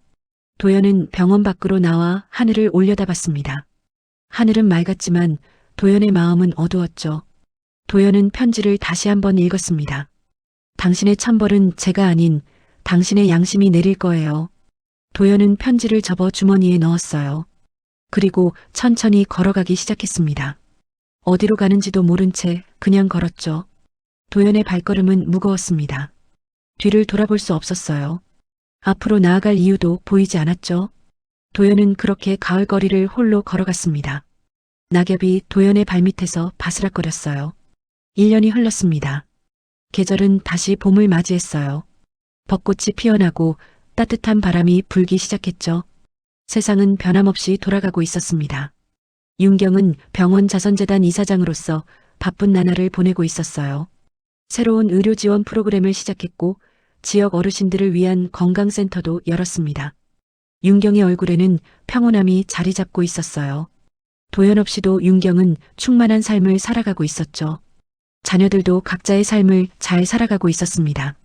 도연은 병원 밖으로 나와 하늘을 올려다봤습니다. 하늘은 맑았지만 도연의 마음은 어두웠죠. 도연은 편지를 다시 한번 읽었습니다. 당신의 천벌은 제가 아닌 당신의 양심이 내릴 거예요. 도연은 편지를 접어 주머니에 넣었어요. 그리고 천천히 걸어가기 시작했습니다. 어디로 가는지도 모른 채 그냥 걸었죠. 도연의 발걸음은 무거웠습니다. 뒤를 돌아볼 수 없었어요. 앞으로 나아갈 이유도 보이지 않았죠. 도연은 그렇게 가을 거리를 홀로 걸어갔습니다. 낙엽이 도연의 발밑에서 바스락거렸어요. 1년이 흘렀습니다. 계절은 다시 봄을 맞이했어요. 벚꽃이 피어나고 따뜻한 바람이 불기 시작했죠. 세상은 변함없이 돌아가고 있었습니다. 윤경은 병원 자선재단 이사장으로서 바쁜 나날을 보내고 있었어요. 새로운 의료 지원 프로그램을 시작했고 지역 어르신들을 위한 건강센터도 열었습니다. 윤경의 얼굴에는 평온함이 자리 잡고 있었어요. 도연 없이도 윤경은 충만한 삶을 살아가고 있었죠. 자녀들도 각자의 삶을 잘 살아가고 있었습니다.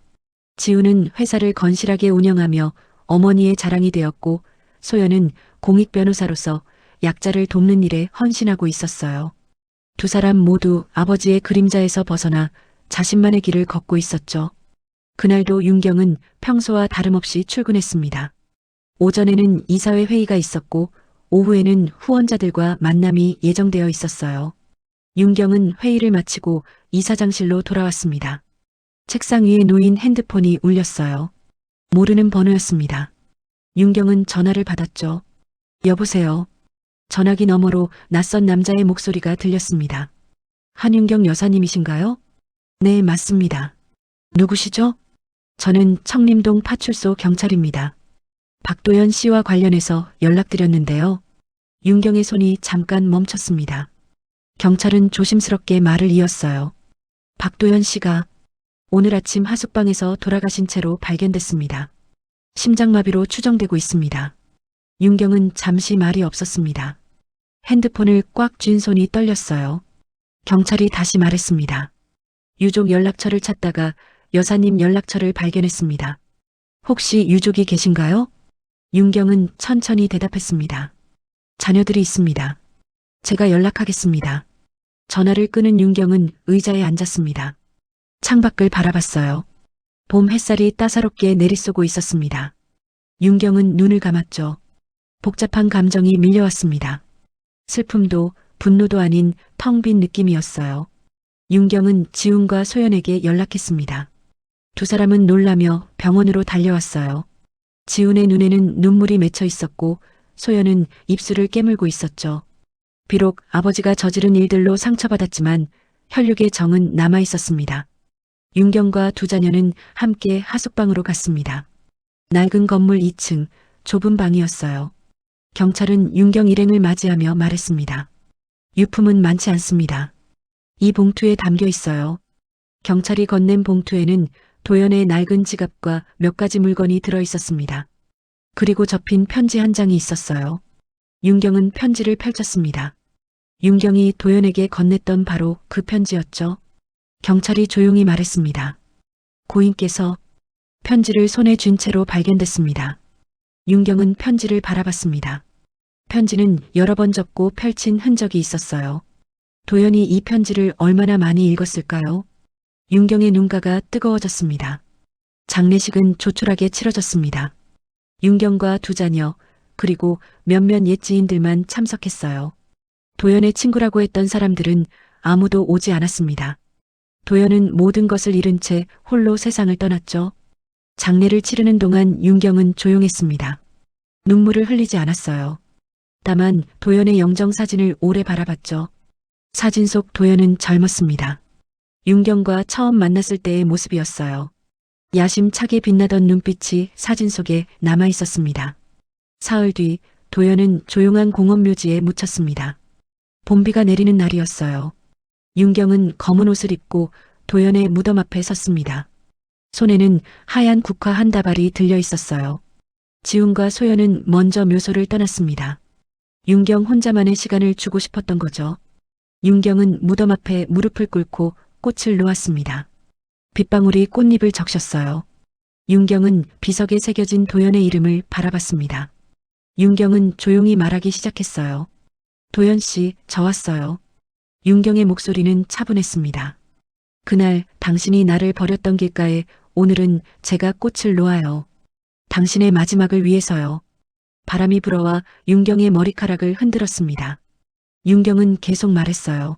지우는 회사를 건실하게 운영하며 어머니의 자랑이 되었고 소연은 공익 변호사로서 약자를 돕는 일에 헌신하고 있었어요. 두 사람 모두 아버지의 그림자에서 벗어나 자신만의 길을 걷고 있었죠. 그날도 윤경은 평소와 다름없이 출근했습니다. 오전에는 이사회 회의가 있었고 오후에는 후원자들과 만남이 예정되어 있었어요. 윤경은 회의를 마치고 이사장실로 돌아왔습니다. 책상 위에 놓인 핸드폰이 울렸어요. 모르는 번호였습니다. 윤경은 전화를 받았죠. 여보세요. 전화기 너머로 낯선 남자의 목소리가 들렸습니다. 한윤경 여사님이신가요? 네, 맞습니다. 누구시죠? 저는 청림동 파출소 경찰입니다. 박도연 씨와 관련해서 연락드렸는데요. 윤경의 손이 잠깐 멈췄습니다. 경찰은 조심스럽게 말을 이었어요. 박도연 씨가 오늘 아침 하숙방에서 돌아가신 채로 발견됐습니다. 심장마비로 추정되고 있습니다. 윤경은 잠시 말이 없었습니다. 핸드폰을 꽉 쥔 손이 떨렸어요. 경찰이 다시 말했습니다. 유족 연락처를 찾다가 여사님 연락처를 발견했습니다. 혹시 유족이 계신가요? 윤경은 천천히 대답했습니다. 자녀들이 있습니다. 제가 연락하겠습니다. 전화를 끄는 윤경은 의자에 앉았습니다. 창밖을 바라봤어요. 봄 햇살이 따사롭게 내리쏘고 있었습니다. 윤경은 눈을 감았죠. 복잡한 감정이 밀려왔습니다. 슬픔도 분노도 아닌 텅 빈 느낌이었어요. 윤경은 지훈과 소연에게 연락했습니다. 두 사람은 놀라며 병원으로 달려왔어요. 지훈의 눈에는 눈물이 맺혀 있었고 소연은 입술을 깨물고 있었죠. 비록 아버지가 저지른 일들로 상처받았지만 혈육의 정은 남아 있었습니다. 윤경과 두 자녀는 함께 하숙방으로 갔습니다. 낡은 건물 2층 좁은 방이었어요. 경찰은 윤경 일행을 맞이하며 말했습니다. 유품은 많지 않습니다. 이 봉투에 담겨 있어요. 경찰이 건넨 봉투에는 도연의 낡은 지갑과 몇 가지 물건이 들어 있었습니다. 그리고 접힌 편지 한 장이 있었어요. 윤경은 편지를 펼쳤습니다. 윤경이 도연에게 건넸던 바로 그 편지였죠. 경찰이 조용히 말했습니다. 고인께서 편지를 손에 쥔 채로 발견됐습니다. 윤경은 편지를 바라봤습니다. 편지는 여러 번 접고 펼친 흔적이 있었어요. 도연이 이 편지를 얼마나 많이 읽었을까요? 윤경의 눈가가 뜨거워졌습니다. 장례식은 조촐하게 치러졌습니다. 윤경과 두 자녀, 그리고 몇몇 옛 지인들만 참석했어요. 도연의 친구라고 했던 사람들은 아무도 오지 않았습니다. 도연은 모든 것을 잃은 채 홀로 세상을 떠났죠. 장례를 치르는 동안 윤경은 조용했습니다. 눈물을 흘리지 않았어요. 다만 도연의 영정 사진을 오래 바라봤죠. 사진 속 도연은 젊었습니다. 윤경과 처음 만났을 때의 모습이었어요. 야심차게 빛나던 눈빛이 사진 속에 남아 있었습니다. 사흘 뒤 도연은 조용한 공원 묘지에 묻혔습니다. 봄비가 내리는 날이었어요. 윤경은 검은 옷을 입고 도연의 무덤 앞에 섰습니다. 손에는 하얀 국화 한 다발이 들려 있었어요. 지훈과 소연은 먼저 묘소를 떠났습니다. 윤경 혼자만의 시간을 주고 싶었던 거죠. 윤경은 무덤 앞에 무릎을 꿇고 꽃을 놓았습니다. 빗방울이 꽃잎을 적셨어요. 윤경은 비석에 새겨진 도연의 이름을 바라봤습니다. 윤경은 조용히 말하기 시작했어요. 도연 씨, 저 왔어요. 윤경의 목소리는 차분했습니다. 그날 당신이 나를 버렸던 길가에 오늘은 제가 꽃을 놓아요. 당신의 마지막을 위해서요. 바람이 불어와 윤경의 머리카락을 흔들었습니다. 윤경은 계속 말했어요.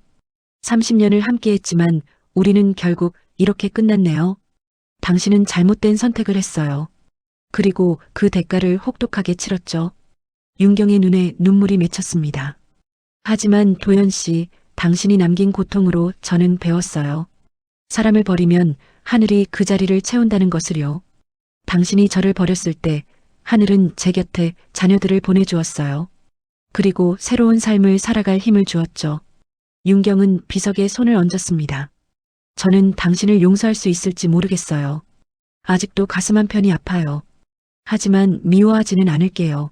30년을 함께했지만 우리는 결국 이렇게 끝났네요. 당신은 잘못된 선택을 했어요. 그리고 그 대가를 혹독하게 치렀죠. 윤경의 눈에 눈물이 맺혔습니다. 하지만 도연 씨, 당신이 남긴 고통으로 저는 배웠어요. 사람을 버리면 하늘이 그 자리를 채운다는 것을요. 당신이 저를 버렸을 때 하늘은 제 곁에 자녀들을 보내주었어요. 그리고 새로운 삶을 살아갈 힘을 주었죠. 윤경은 비석에 손을 얹었습니다. 저는 당신을 용서할 수 있을지 모르겠어요. 아직도 가슴 한편이 아파요. 하지만 미워하지는 않을게요.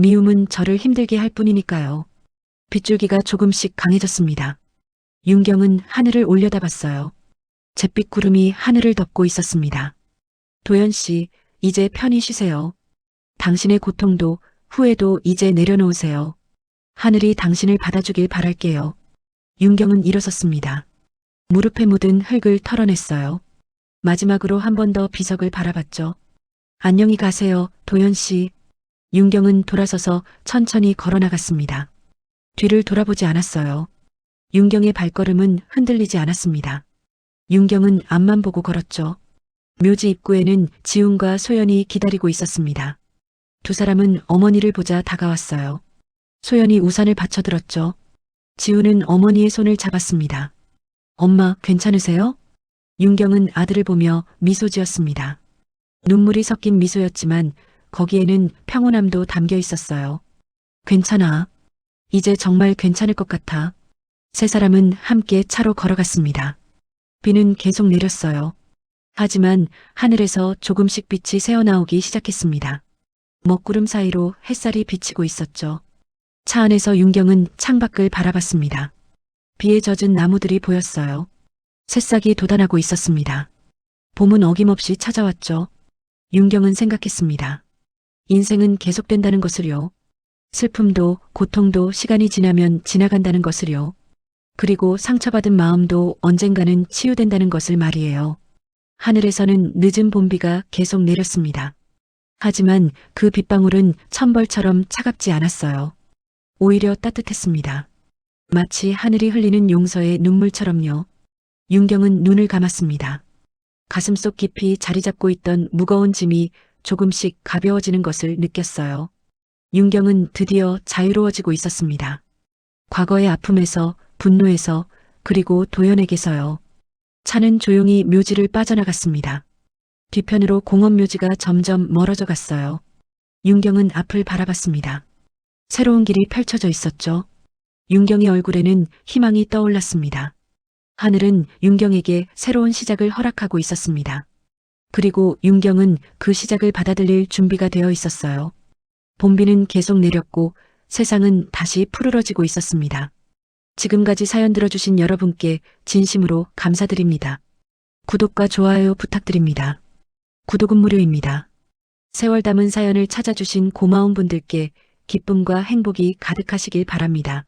미움은 저를 힘들게 할 뿐이니까요. 빗줄기가 조금씩 강해졌습니다. 윤경은 하늘을 올려다봤어요. 잿빛 구름이 하늘을 덮고 있었습니다. 도연 씨, 이제 편히 쉬세요. 당신의 고통도 후회도 이제 내려놓으세요. 하늘이 당신을 받아주길 바랄게요. 윤경은 일어섰습니다. 무릎에 묻은 흙을 털어냈어요. 마지막으로 한 번 더 비석을 바라봤죠. 안녕히 가세요, 도연 씨. 윤경은 돌아서서 천천히 걸어나갔습니다. 뒤를 돌아보지 않았어요. 윤경의 발걸음은 흔들리지 않았습니다. 윤경은 앞만 보고 걸었죠. 묘지 입구에는 지훈과 소연이 기다리고 있었습니다. 두 사람은 어머니를 보자 다가왔어요. 소연이 우산을 받쳐들었죠. 지우는 어머니의 손을 잡았습니다. 엄마, 괜찮으세요? 윤경은 아들을 보며 미소 지었습니다. 눈물이 섞인 미소였지만 거기에는 평온함도 담겨 있었어요. 괜찮아. 이제 정말 괜찮을 것 같아. 세 사람은 함께 차로 걸어갔습니다. 비는 계속 내렸어요. 하지만 하늘에서 조금씩 빛이 새어나오기 시작했습니다. 먹구름 사이로 햇살이 비치고 있었죠. 차 안에서 윤경은 창밖을 바라봤습니다. 비에 젖은 나무들이 보였어요. 새싹이 돋아나고 있었습니다. 봄은 어김없이 찾아왔죠. 윤경은 생각했습니다. 인생은 계속된다는 것을요. 슬픔도 고통도 시간이 지나면 지나간다는 것을요. 그리고 상처받은 마음도 언젠가는 치유된다는 것을 말이에요. 하늘에서는 늦은 봄비가 계속 내렸습니다. 하지만 그 빗방울은 천벌처럼 차갑지 않았어요. 오히려 따뜻했습니다. 마치 하늘이 흘리는 용서의 눈물처럼요. 윤경은 눈을 감았습니다. 가슴속 깊이 자리 잡고 있던 무거운 짐이 조금씩 가벼워지는 것을 느꼈어요. 윤경은 드디어 자유로워지고 있었습니다. 과거의 아픔에서, 분노에서, 그리고 도연에게서요. 차는 조용히 묘지를 빠져나갔습니다. 뒤편으로 공원 묘지가 점점 멀어져 갔어요. 윤경은 앞을 바라봤습니다. 새로운 길이 펼쳐져 있었죠. 윤경의 얼굴에는 희망이 떠올랐습니다. 하늘은 윤경에게 새로운 시작을 허락하고 있었습니다. 그리고 윤경은 그 시작을 받아들일 준비가 되어 있었어요. 봄비는 계속 내렸고 세상은 다시 푸르러지고 있었습니다. 지금까지 사연 들어주신 여러분께 진심으로 감사드립니다. 구독과 좋아요 부탁드립니다. 구독은 무료입니다. 세월 담은 사연을 찾아주신 고마운 분들께 기쁨과 행복이 가득하시길 바랍니다.